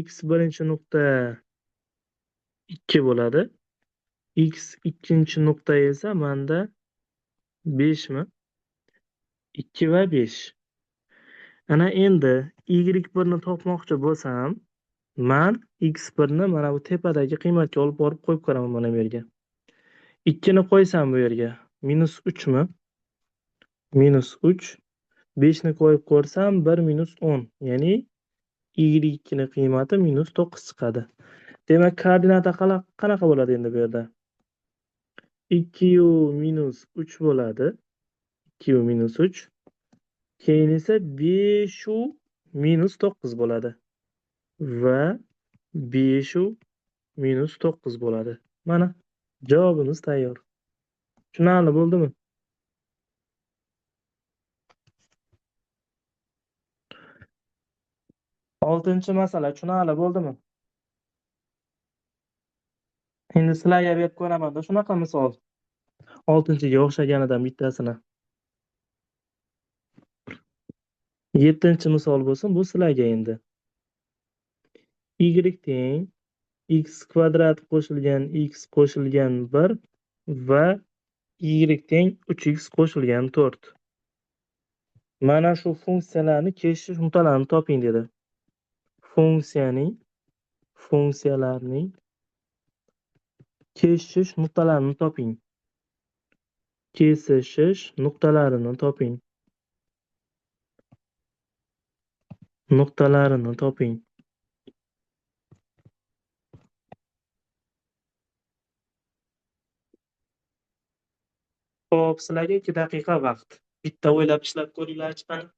[SPEAKER 1] X birinchi nuqta 2 bo'ladi. X ikkinchi nuqta esa menda 5 mi? 2 va 5. Ana endi y1 ni topmoqchi bo'lsam, men x1 ni mana bu tepadagi qiymatga olib borib qo'yib ko'raman mana bu yerga. 2 ni qo'ysam bu yerga minus 3 mi? Minus 3. 5 ni qo'yib ko'rsam 1 minus 10. Ya'ni y2 ni qiymati minus 9 chiqadi. Demak, koordinata qanaqa bo'ladi endi bu yerda? 2u minus 3 bo'ladi. 2u minus 3. Keyin esa 5u minus 9 bo'ladi. Va 5u minus 9 bo'ladi. Mana javobimiz tayyor. Tushunarli bo'ldimi? Oltinchi masala tushunarli bo'ldimi? Endi sizlarga berib ko'raman-da shunaqa misol. Oltinchiga o'xshaganidan bittasini. 7-chi misol bo'lsin, bu sizlarga endi. Y teng x kvadrat qo'shilgan x qo'shilgan 1 va y teng 3x qo'shilgan 4. Mana shu funksiyalarni kesishish nuqtalarini toping dedi. Funksiyalarning kesishish nuqtalarini toping. Kesishish nuqtalarini toping. Nuqtalarini toping. Xo'p, sizlarga 2 daqiqa vaqt. Bitta o'ylab ishlab ko'ringlar chiqani.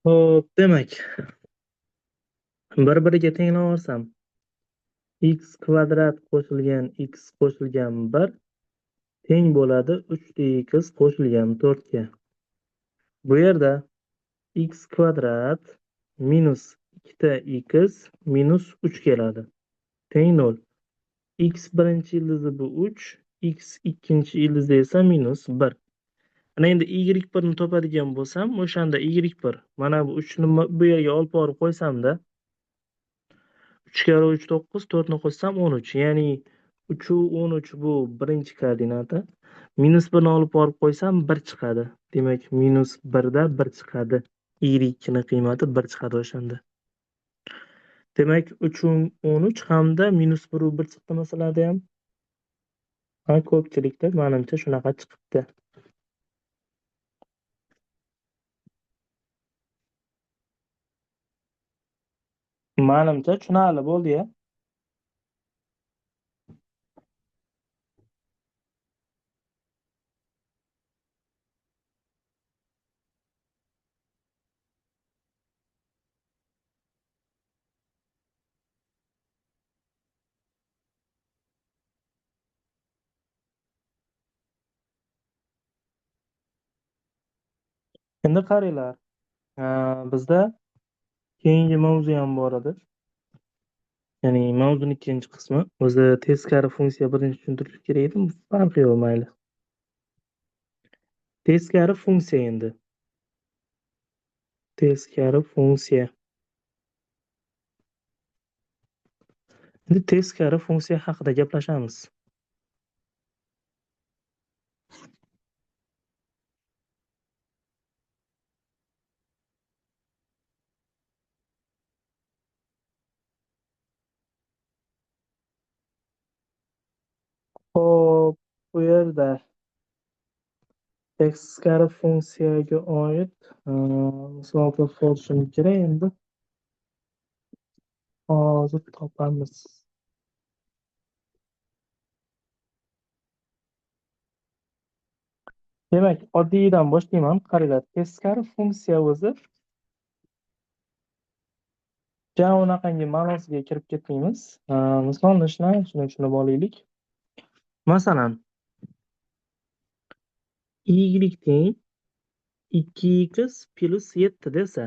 [SPEAKER 1] Xo'p, demak, bir-biriga tenglamarsam, x kvadrat qo'shilgan x qo'shilgan 1 teng bo'ladi 3x qo'shilgan 4 ga. Bu yerda x kvadrat minus 2x minus 3 keladi. Teng 0. X birinchi ildizi bu 3, x ikkinchi ildizi esa minus 1. Ana endi y1 ni topadigan bo'lsam, o'shanda y1 mana bu 3 ni bu yerga olib borib qo'ysamda, 3 karo 3 9, 4 ni qo'shsam 13. Ya'ni 3 u 13 bu birinchi koordinata. Minus 1 ni olib borib qo'ysam 1 chiqadi. Demak, minus 1 da 1 chiqadi. Y2 ni qiymati 1 chiqadi o'shanda. Demak, 3 u 13 hamda minus 1 u 1 chiqdi masalada ham. Ha, ko'pchilikda menimcha shunaqa chiqibdi. Menimcha tushunarli bo'ldi-ya. Endi qaranglar, bizda keyingi mavzu ham bor edi. Ya'ni mavzuning ikkinchi qismi. O'zi teskari funksiya birinchi tushuntirish kerak edi. Farqi yo'q, mayli. Teskari funksiya endi. Teskari funksiya. Endi teskari funksiya haqida gaplashamiz. Xo'p, bu yerda teskari funksiyaga oid misol ko'rsatishim kerak endi. Hozir topamiz. Demak, oddiydan boshlayman. Qaranglar, teskari funksiya o'zi ja unaqangi ma'nosiga kirib ketmaymiz. Misolni tushunib olaylik. Masalan, y teng 2x plus 7 desa,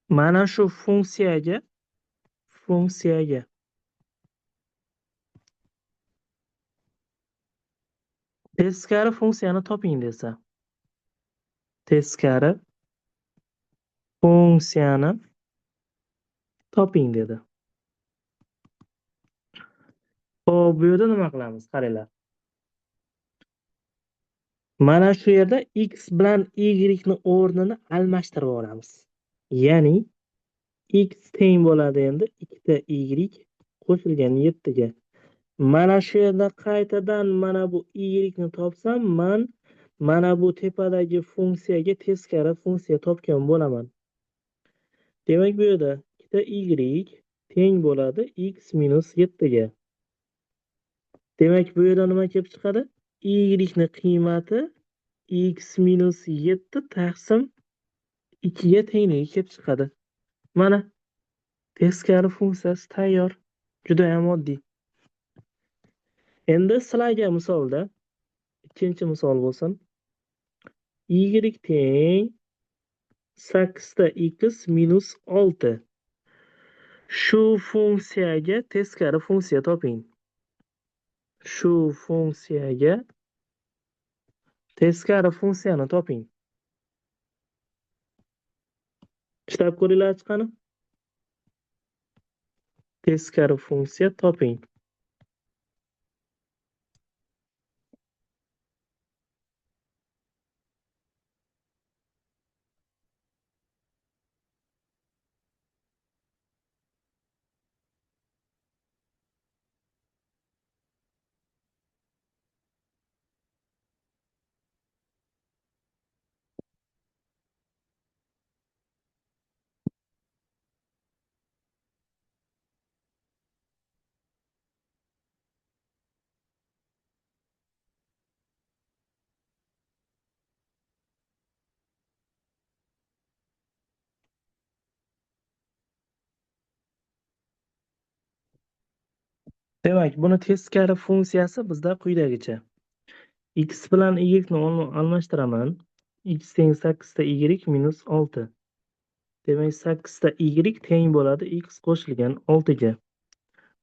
[SPEAKER 1] mana shu funksiyaga teskari funksiyani toping desa, teskari funksiyani toping dedi. Xo'p, bu yerda nima qilamiz? Qaranglar. Mana shu yerda x bilan y ni o'rnini almashtirib olamiz. Ya'ni x teng bo'ladi endi 2 y qo'shilgan 7 ga. Mana shu yerda qaytadan mana bu y ni topsam, mana bu tepadagi funksiyaga teskari funksiya topgan bo'laman. Demak, bu yerda 2 y teng bo'ladi x minus 7 ga. Demak, bu yerda nima kelib chiqadi? Y ni qiymati x minus 7 taqsim 2 ga tengligi kelib chiqadi. Mana teskari funksiyasi tayyor. Juda ham oddiy. Endi sizlarga misolda ikkinchi misol bo'lsin. Y teng 8 x minus 6. Shu funksiyaga teskari funksiya toping. Shu funksiyaga teskari funksiyani toping. Ishlab ko'ringlar chiqani. Teskari funksiya toping. Demak, buni teskari funksiyasi bizda quyidagicha. X bilan y ni almashtiraman. X teng 8 ta y minus 6. Demak, 8 ta y teng bo'ladi x qo'shilgan 6 ga.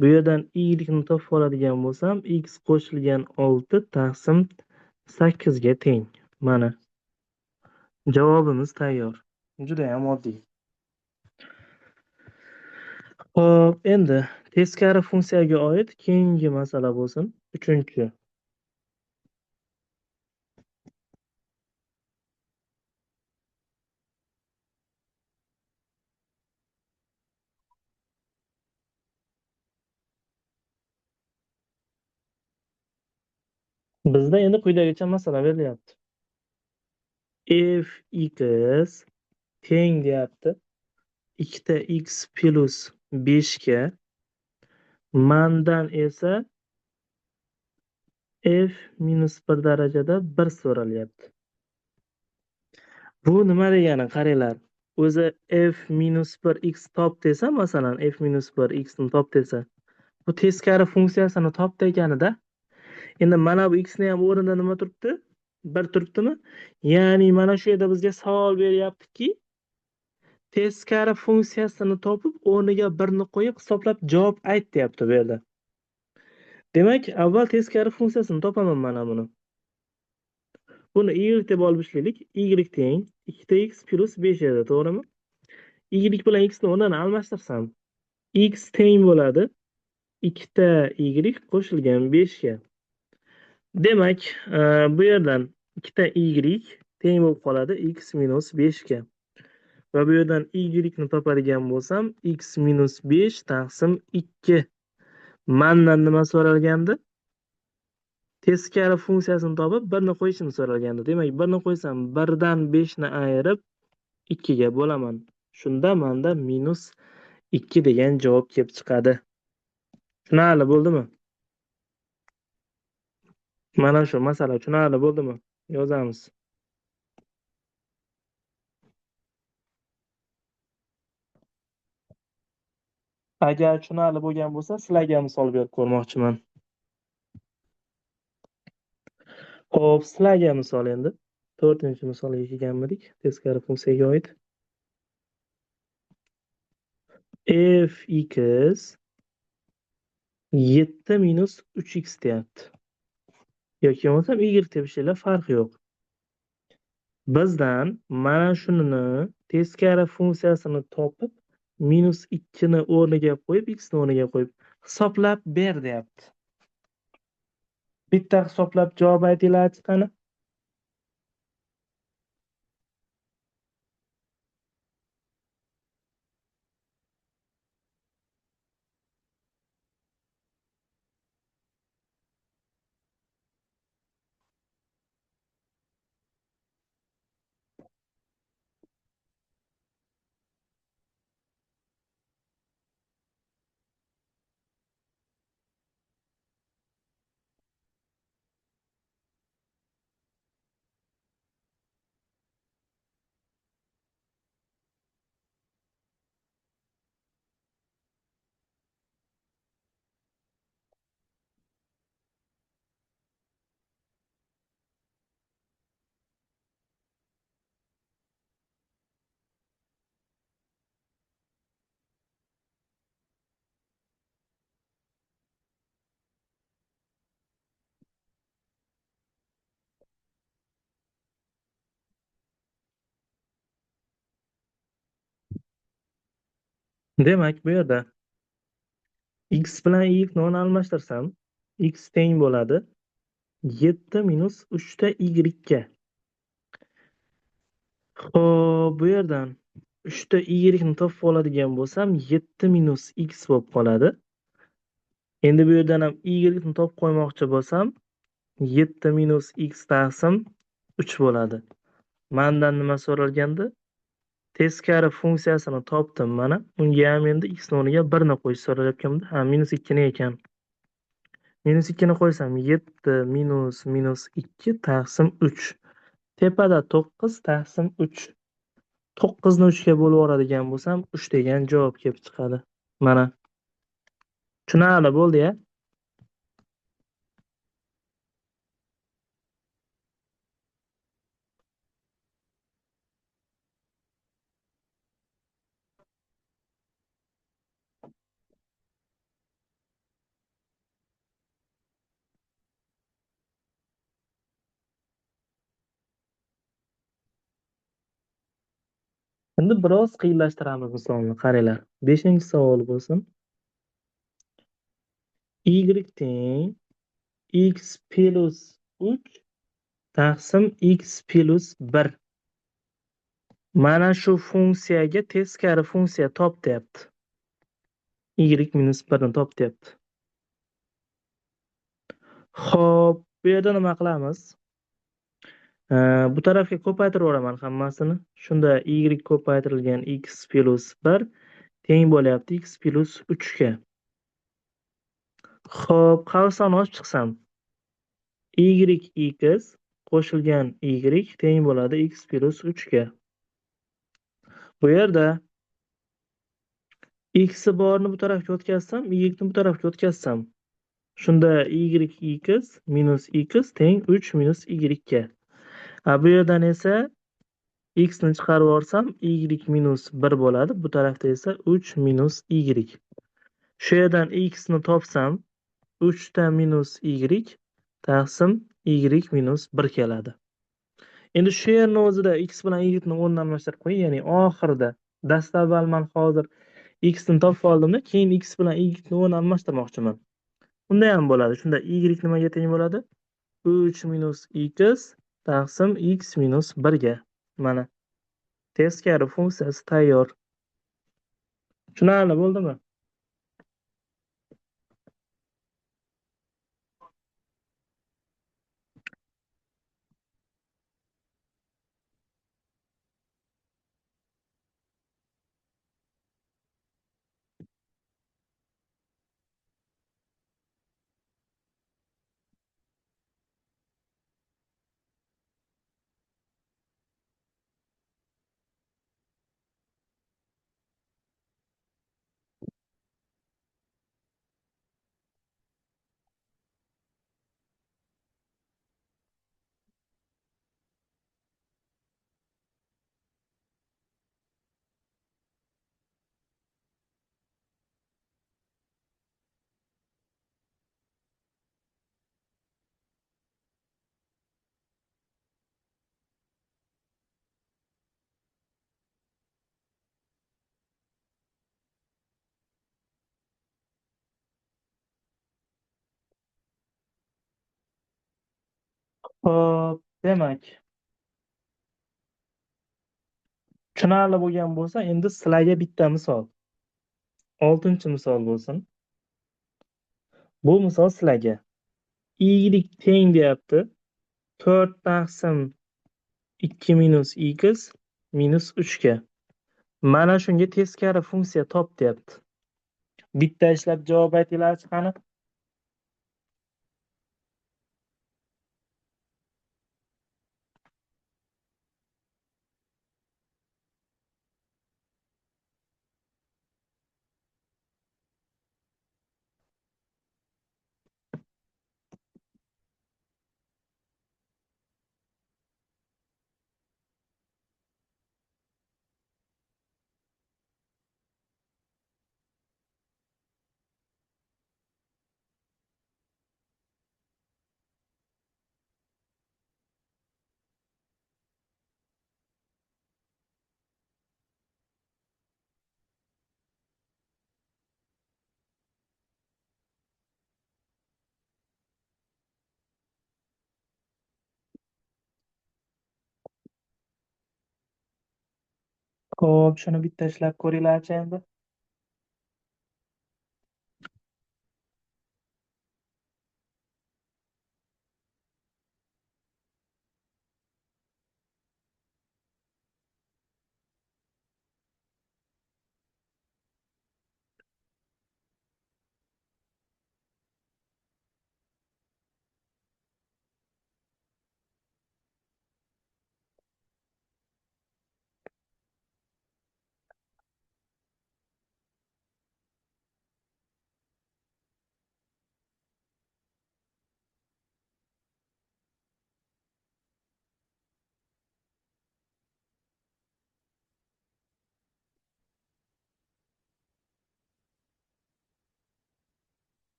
[SPEAKER 1] Bu yerdan y ni topib oladigan bo'lsam, x qo'shilgan 6 taqsim 8 ga teng. Mana javobimiz tayyor. Juda ham oddiy. Xo'p, endi teskari funksiyaga oid keyingi masala bo'lsin. 3-chi. Bizda endi quyidagicha masala berilyapti. Fx teng deyapti 2 x plus 5 ga, mandan esa f minus 1 darajada 1 so'ralyapti. Bu nima degani qaranglar. O'zi f minus 1 x top desa, masalan f minus 1 x ni top desa, bu teskari funksiyasini top deganida. Endi mana bu x ni ham o'rnida nima turibdi? 1 turibdimi? Ya'ni mana shu yerda bizga savol beryaptiki, teskari funksiyasini topib, o'rniga 1 ni qo'yib hisoblab javob ayt deyapti bu yerda. Demak, avval teskari funksiyasini topaman mana buni. Buni y deb olib ishlaylik. Y teng 2x plus 5 edi, to'g'rimi? Y bilan x ni o'rnini almashtirsam, x teng bo'ladi 2y qo'shilgan 5 ga. Demak, bu yerdan 2y teng bo'lib qoladi x minus 5 ga. Va bu yerdan y ni topadigan bo'lsam, x minus 5 taqsim 2. Mandan nima so'ralgandi? Teskari funksiyasini topib 1 ni qo'yishimni so'ralgandi. Demak, 1 ni qo'ysam, 1 dan 5 ni ayirib 2 ga bo'laman. Shunda menda minus 2 degan javob kelib chiqadi. Tushunarli bo'ldimi? Mana shu masala tushunarli bo'ldimi? Yozamiz. Agar tushunarli bo'lgan bo'lsa, sizlarga misol berib ko'rmoqchiman. Xo'p, sizlarga misol endi. 4-misolga kelganmidik, teskari funksiyaga oid. Fx 7 minus 3x deyapti. Yoki bo'lmasam y deb ishlaylar, farqi yo'q. Bizdan mana shuni teskari funksiyasini topib, minus 2 ni o'rniga qo'yib, x ni o'rniga qo'yib hisoblab ber deyapti. Bitta hisoblab javob aytinglar chiqani. Demak, bu yerda x bilan y ni almashtirsam, x teng bo'ladi 7 minus 3 ta y ga. Xo'p, bu yerdan 3 ta y ni topib oladigan bo'lsam, 7 minus x bo'lib qoladi. Endi bu yerdan ham y ni topib qo'ymoqchi bo'lsam, 7 minus x taqsim 3 bo'ladi. Mendan nima so'ralgandi? Teskari funksiyasini topdim mana. Unga ham endi x ni o'rniga 1 ni qo'yish so'ralayotganda, ha, minus 2 ni ekan. Minus 2 ni qo'ysam, 7 minus 2 taqsim 3. Tepada 9 taqsim 3. 9 ni 3 ga bo'lib yuboradigan bo'lsam, 3 degan javob kelib chiqadi. Mana. Tushunarli bo'ldi-ya? Endi biroz qiyinlashtiramiz misolni. Qaranglar. 5-savol bo'lsin. Y teng x plus 3 taqsim x plus 1. Mana shu funksiyaga teskari funksiya top deyapti. Y minus 1 ni top deyapti. Xo'p, bu yerda nima qilamiz? Bu tarafga ko'paytirib yuboraman hammasini. Shunda y ko'paytirilgan x plus 1 teng bo'lyapti x plus 3 ga. Xo'p, qavsani ochib chiqsam, yx qo'shilgan y teng bo'ladi x plus 3 ga. Bu yerda x borni bu tarafga o'tkazsam, y ni bu tarafga o'tkazsam, shunda yx minus x teng 3 minus y ga. Bu yerdan esa x ni chiqarib yuborsam y minus 1 bo'ladi. Bu tarafda esa 3 minus y. Shu yerdan x ni topsam 3 ta minus y taqsim y minus 1 keladi. Endi shu yerni o'zida x bilan y ni o'rnini almashtirib qo'ying, ya'ni oxirida dastavval men hozir x ni topib oldimda, keyin x bilan y ni o'rnini almashtirmoqchiman. Unda ham bo'ladi. Shunda y nimaga teng bo'ladi? 3 minus x taqsim x minus 1 ga. Mana teskari funksiyasi tayyor. Tushunarli bo'ldimi? Xo'p, demak, tushunarli bo'lgan bo'lsa, endi sizlarga bitta misol. 6-misol bo'lsin. Bu misol sizlarga y teng deyapti. 4 taqsim 2 minus x minus 3 ga. Mana shunga teskari funksiya top deyapti. Bitta ishlab javob aytinglarchi qani? Xo'p, shuni bitta ishlab ko'ringlarchi endi.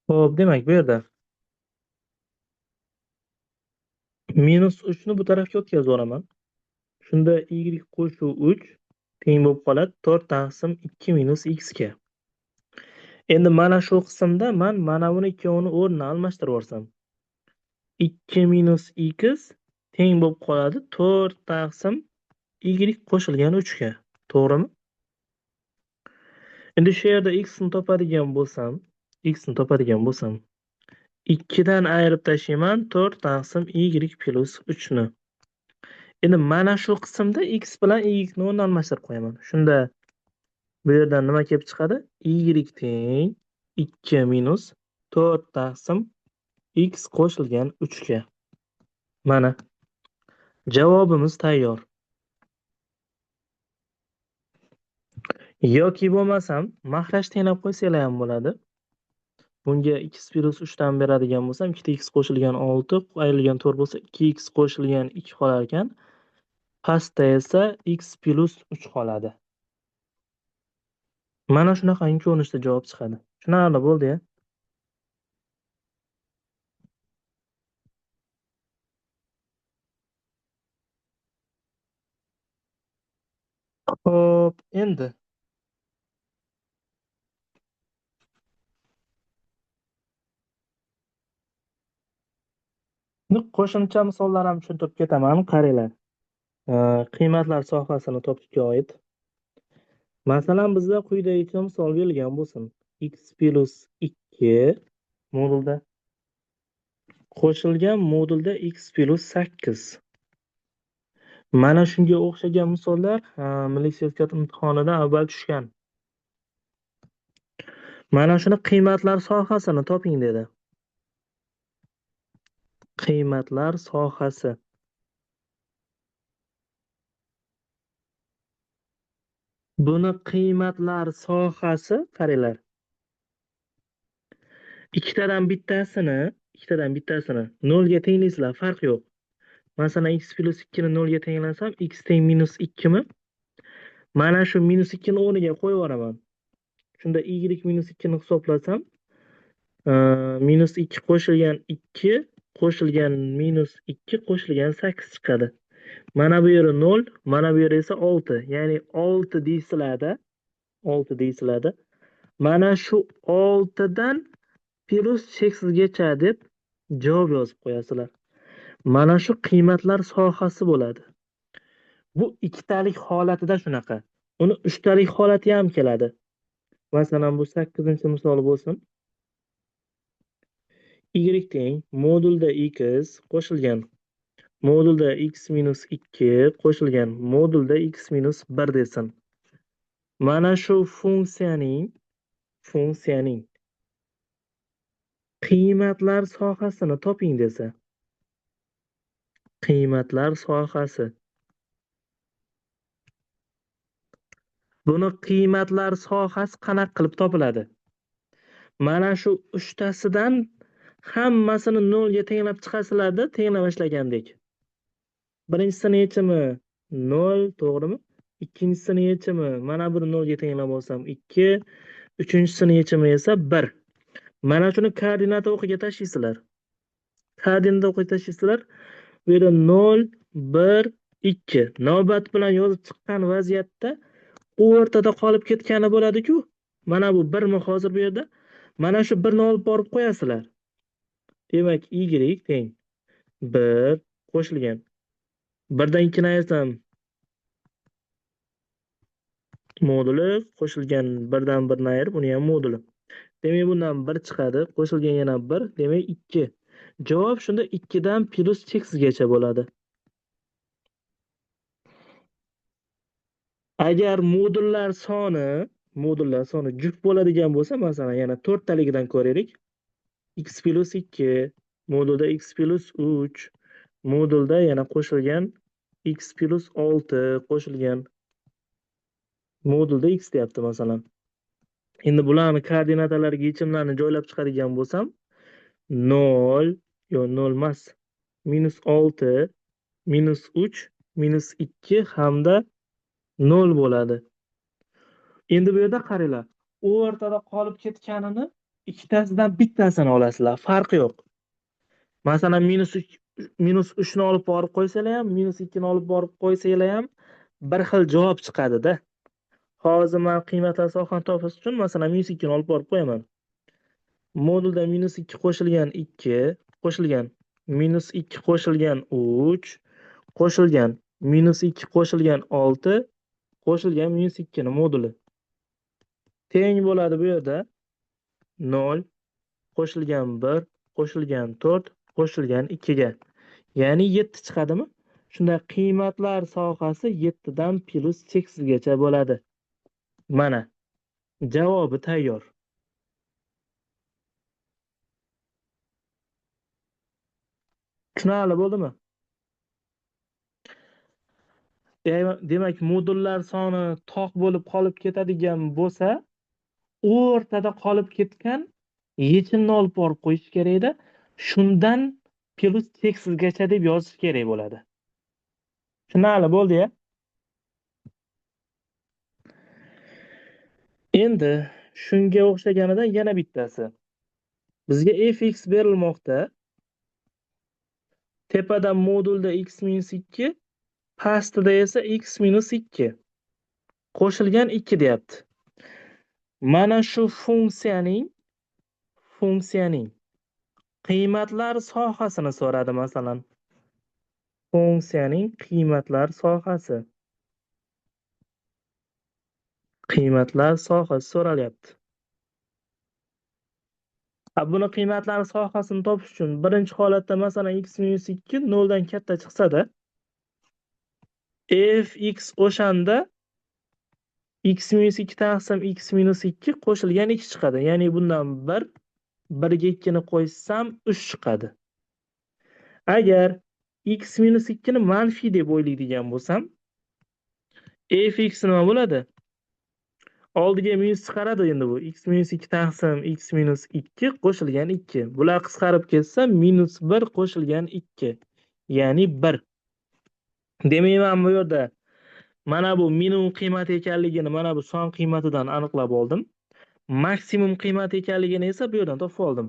[SPEAKER 1] Xo'p, demak bu yerda -3 ni bu tarafga o'tkazib yuboraman. Shunda y qo'shuv 3 teng bo'lib qoladi 4 taqsim 2 minus x ga. Endi mana shu qismda mana buni ikkovini o'rnini almashtirib yuborsam, 2 minus x teng bo'lib qoladi 4 taqsim y qo'shilgan 3 ga. To'g'rimi? Endi shu yerda x ni topadigan bo'lsam, 2 dan ayirib tashlayman 4 taqsim y plus 3 ni. Endi mana shu qismda x bilan y ni o'rnini almashtirib qo'yaman. Shunda bu yerdan nima kelib chiqadi? Y teng 2 minus 4 taqsim x qo'shilgan 3 ga. Mana javobimiz tayyor. Yoki bo'lmasam mahraj tenglab qo'ysanglar ham bo'ladi. Bunga x plus 3 dan beradigan bo'lsam, 2x qo'shilgan 6 ayrilgan 4 bo'lsa, 2x qo'shilgan 2 qolar ekan. Pastda esa x plus 3 qoladi. Mana shunaqangi ko'rinishda javob chiqadi. Tushunarli bo'ldi-ya? Xo'p, endi qo'shimcha misollar ham tushuntirib ketaman, qaranglar. Qiymatlar sohasini topishga oid. Masalan, bizda quyidagicha misol berilgan bo'lsin. X plus 2 modulda qo'shilgan modulda x plus 8. Mana shunga o'xshagan misollar Milliy sertifikat imtihonida avval tushgan. Mana shuni qiymatlar sohasini toping dedi. Qiymatlar sohasi. Buni qiymatlar sohasi, qaranglar. Ikkitadan bittasini 0 ga tenglaysizlar, farq yo'q. Masalan, x plus 2 ni 0 ga tenglasam, x teng minus 2 mi? Mana shu minus 2 ni o'rniga qo'yib yuboraman. Shunda y minus 2 ni hisoblasam, minus 2 qo'shilgan 2 qo'shilgan minus 2 qo'shilgan 8 chiqadi. Mana bu yeri 0, mana bu yeri esa 6. Ya'ni 6 deysizlarda, 6 deysizlarda. Mana shu 6 dan plus cheksizgacha deb javob yozib qo'yasizlar. Mana shu qiymatlar sohasi bo'ladi. Bu ikkitalik holatida shunaqa. Uni uchtalik holati ham keladi. Masalan, bu 8-misoli bo'lsin. Y teng modulda x qo'shilgan modulda x minus 2 qo'shilgan modulda x minus 1 desin. Mana shu funksiyaning qiymatlar sohasini toping desa. Qiymatlar sohasi. Buni qiymatlar sohasi qanaqa qilib topiladi? Mana shu uchtasidan hammasini 0 ga tenglab chiqasizlarda, tenglab ishlagandek. Birinchisini yechimi 0, to'g'rimi? Ikkinchisini yechimi mana buni 0 ga tenglab olsam 2, uchinchisini yechimi esa 1. Mana shuni koordinata o'qiga tashlaysizlar. Koordinata o'qiga tashlaysizlar. Bu yerda 0, 1, 2 navbat bilan yozib chiqqan vaziyatda o'rtada qolib ketgani bo'ladi-ku. Mana bu 1mi hozir bu yerda? Mana shu 1 ni olib borib qo'yasizlar. Demak, y teng 1 qo'shilgan. 1 dan 2 ni ayrsam moduli qo'shilgan 1 dan 1 ni ayirib, uni ham moduli. Demak, bundan 1 chiqadi, qo'shilgan yana 1, demak 2. Javob shunda 2 dan plus cheksizgacha bo'ladi. Agar modullar soni juft bo'ladigan bo'lsa, masalan, yana 4 taligidan ko'raylik. X plus 2 modulda x plus 3 modulda yana qo'shilgan x plus 6 qo'shilgan modulda x deyapti masalan. Endi bularni koordinatalariga yechimlarni joylab chiqadigan bo'lsam, 0 yo'q 0 emas. -6, -3, -2 hamda 0 bo'ladi. Endi bu yerda qaranglar. O'rtada qolib ketganini ikkitasidan bittasini olasizlar, farqi yo'q. Masalan, minus 3 ni olib borib qo'ysanglar ham, minus 2 ni olib borib qo'ysanglar ham bir xil javob chiqadi-da. Hozir men qiymatlar sohani topish uchun masalan minus 2 ni olib borib qo'yaman. Modulda minus 2 qo'shilgan 2 qo'shilgan minus 2 qo'shilgan 3 qo'shilgan minus 2 qo'shilgan 6 qo'shilgan minus 2 ni moduli teng bo'ladi bu yerda 0 qo'shilgan 1 qo'shilgan 4 qo'shilgan 2 ga. Ya'ni 7 chiqadimi? Shunda qiymatlar sohasi 7 dan plus cheksizgacha bo'ladi. Mana javobi tayyor. Tushunarli bo'ldimi? Demak, modullar soni toq bo'lib qolib ketadigan bo'lsa, o'rtada qolib ketgan yechimni olib borib qo'yish kerak edi. Shundan plus cheksizgacha deb yozish kerak bo'ladi. Tushunarli bo'ldi-ya? Endi shunga o'xshaganidan yana bittasi. Bizga fx berilmoqda. Tepada modulda x minus 2, pastida esa x minus 2 qo'shilgan 2 deyapti. Mana shu funksiyaning qiymatlar sohasini so'radi masalan. Funksiyaning qiymatlar sohasi. Qiymatlar sohasi so'ralyapti. Buni qiymatlar sohasini topish uchun birinchi holatda masalan x minus 2 0 dan katta chiqsa-da, fx o'shanda x minus 2 taqsim x minus 2 qo'shilgan 2 chiqadi. Ya'ni bundan 1 1 ga 2 ni qo'shsam 3 chiqadi. Agar x minus 2 ni manfiy deb o'ylaydigan bo'lsam, fx nima bo'ladi? Oldiga minus chiqaradi endi bu. X minus 2 taqsim x minus 2 qo'shilgan 2. Bular qisqarib ketsa minus 1 qo'shilgan 2. Ya'ni 1. Demayman bu yerda mana bu minimum qiymati ekanligini mana bu son qiymatidan aniqlab oldim. Maksimum qiymati ekanligini esa bu yerdan topib oldim.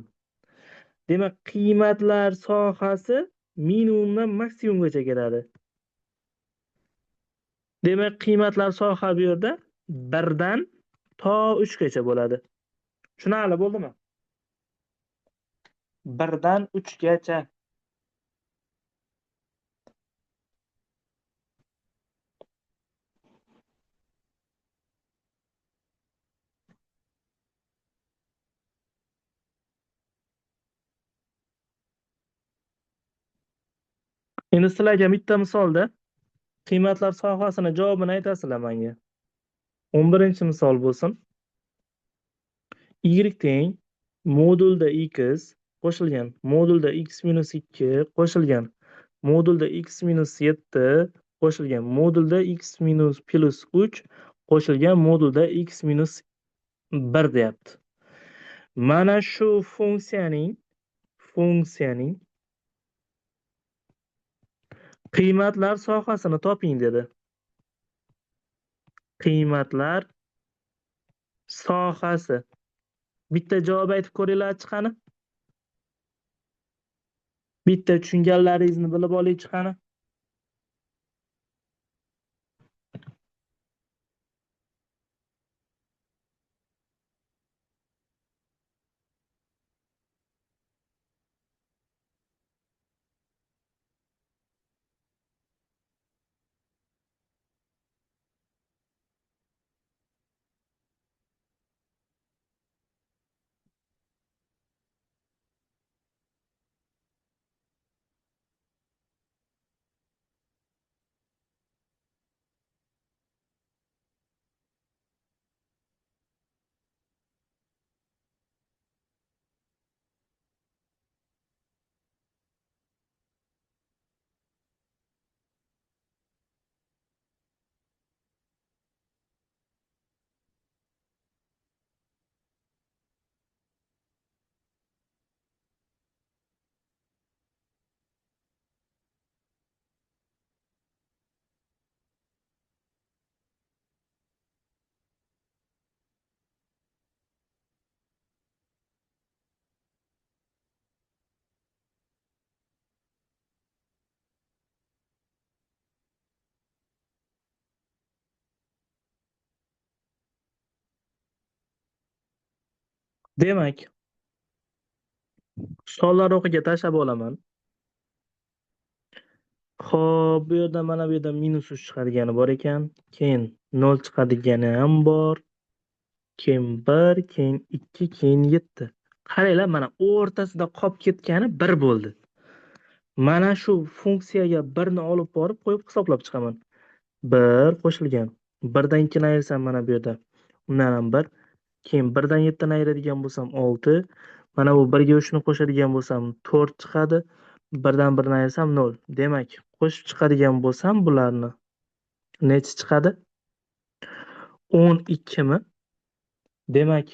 [SPEAKER 1] Demak, qiymatlar sohasi minimumdan maksimumgacha ketadi. Demak, qiymatlar soha bu yerda 1 dan to 3 gacha bo'ladi. Tushunarli bo'ldimi? 1 dan 3 gacha. Endi sizlarga bitta misolda qiymatlar sohasini javobini aytasizlar menga. 11-misol bo'lsin. Y teng modulda x qo'shilgan modulda x minus 2 qo'shilgan modulda x minus 7 qo'shilgan modulda x minus plus 3 qo'shilgan modulda x minus 1 deyapti. Mana shu funksiyaning qiymatlar sohasini toping dedi. Qiymatlar sohasi. Bitta javob aytib ko'ringlar chiqani. Bitta tushunganlaringizni bilib oling chiqani. Demak, sonlar o'qiga tashlab olaman. Xo'p, bu yerda mana bu yerda minus 3 chiqadigani bor ekan. Keyin 0 chiqadigani ham bor. Keyin 1, keyin 2, keyin 7. Qaranglar, mana o'rtasida qolib ketgani 1 bo'ldi. Mana shu funksiyaga 1 ni olib borib qo'yib hisoblab chiqaman. 1 qo'shilgan. 1 dan 2 ni ayirsam mana bu yerda. Undan ham 1. Keyin 1 dan 7 ni ayiradigan bo'lsam 6. Mana bu 1 ga 3 ni qo'shadigan bo'lsam 4 chiqadi. 1 dan 1 ni ayirsam 0. Demak, qo'shib chiqadigan bo'lsam bularni necha chiqadi? 12 mi? Demak,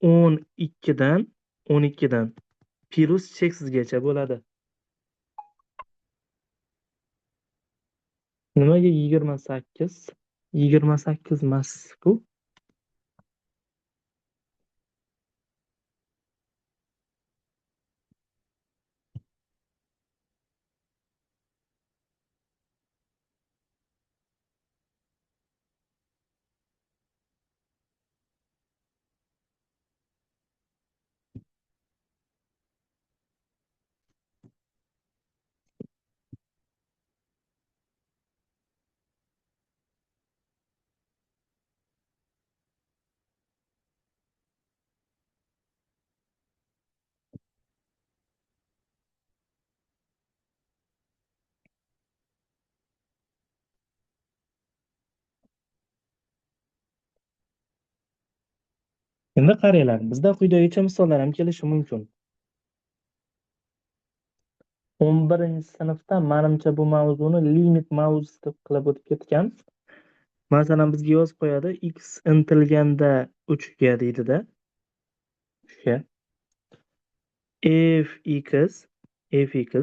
[SPEAKER 1] 12 dan 12 dan plus cheksizgacha bo'ladi. Nimaga 28? 28 emas-ku. Endi qaranglar, bizda quyidagicha misollar ham kelishi mumkin. 11-sinfda menimcha bu mavzuni limit mavzusi deb qilib o'tib ketgan. Masalan, bizga yozib qo'yadi, x intilganda 3 ga deydida. O'sha fx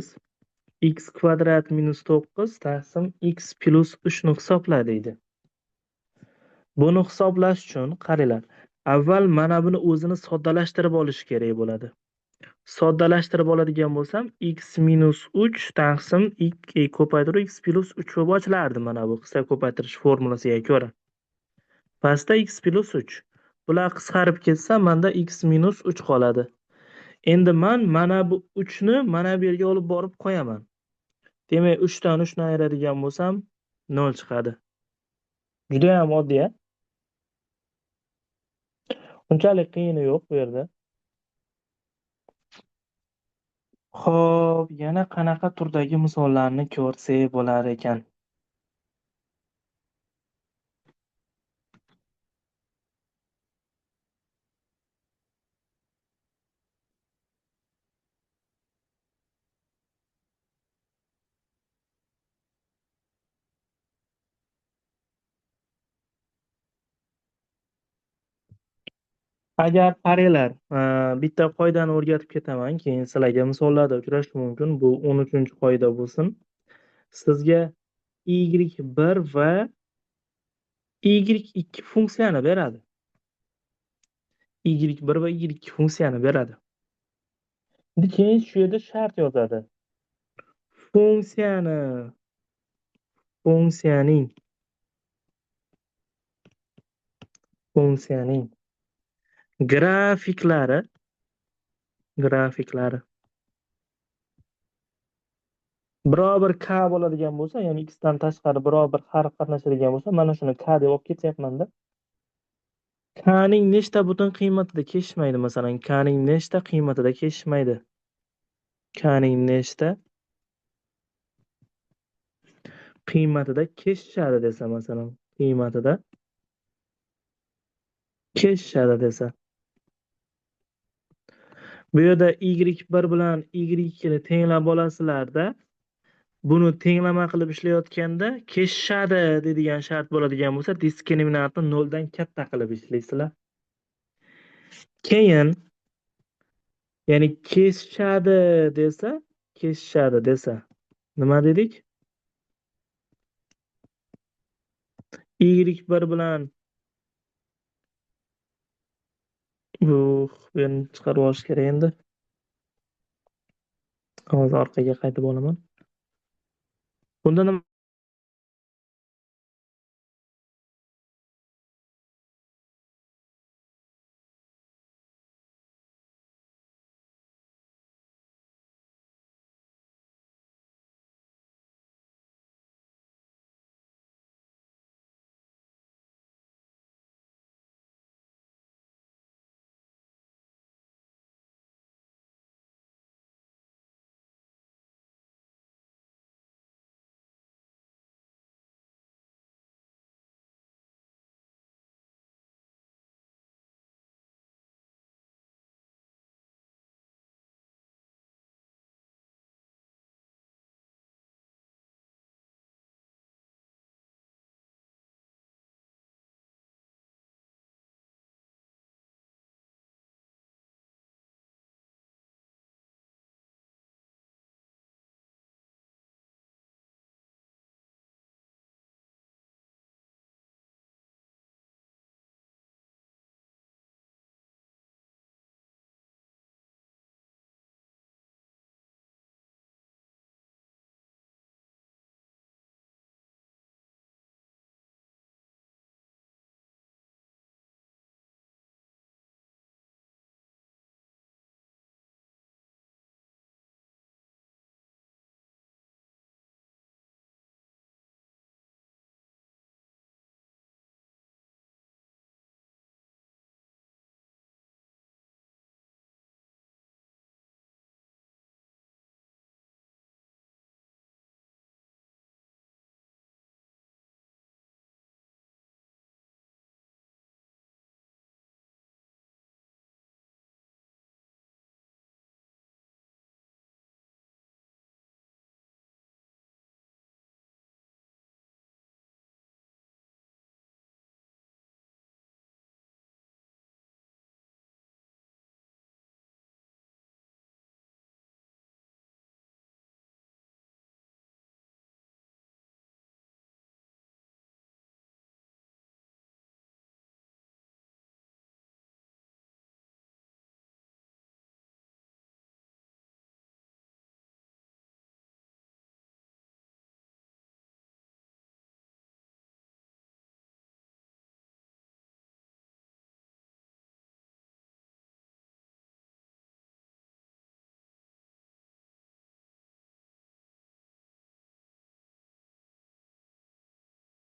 [SPEAKER 1] x kvadrat minus 9 taqsim x plus 3 ni hisobla deydi. Buni hisoblash uchun qaranglar, avval mana buni o'zini soddalashtirib olish kerak bo'ladi. Soddalashtirib oladigan bo'lsam, x minus 3 taqsim ko'paytirib x plus 3 bo'lib ochilardi mana bu qisqa ko'paytirish formulasiga ko'ra. Pastda x plus 3. Bular qisqarib ketsa, menda x minus 3 qoladi. Endi mana bu 3 ni mana bu yerga olib borib qo'yaman. Demak, 3 dan 3 ni ayiradigan bo'lsam, 0 chiqadi. Juda ham oddiy. Unchalik qiyini yo'q bu yerda. Xo'p, yana qanaqa turdagi misollarni ko'rsak bo'lar ekan? Agar qaranglar, bitta qoidani o'rgatib ketaman, keyin sizlarga misollarda uchrashi mumkin. Bu 13-qoida bo'lsin. Sizga y1 va y2 funksiyani beradi. y1 va y2 funksiyani beradi. Endi keyin shu yerda shart yozadi. Funksiyaning grafiklari biror bir k bo'ladigan bo'lsa, ya'ni x dan tashqari biror bir harf qatnashadigan bo'lsa, mana shuni k deb olib ketyapman-da. K ning nechta butun qiymatida kesishmaydi, masalan, K ning nechta qiymatida kesishmaydi? K ning nechta qiymatida kesishadi desa, masalan, qiymatida kesishadi desa. Bu yerda y1 bilan y2 ni tenglab olasizlarda, buni tenglama qilib ishlayotganda kesishadi deydigan shart bo'ladigan bo'lsa, diskriminantni 0 dan katta qilib ishlaysizlar. Keyin ya'ni kesishadi desa nima dedik? y1 bilan bu yerni chiqarib olish kerak endi. Hozir orqaga qaytib olaman. Bunda nima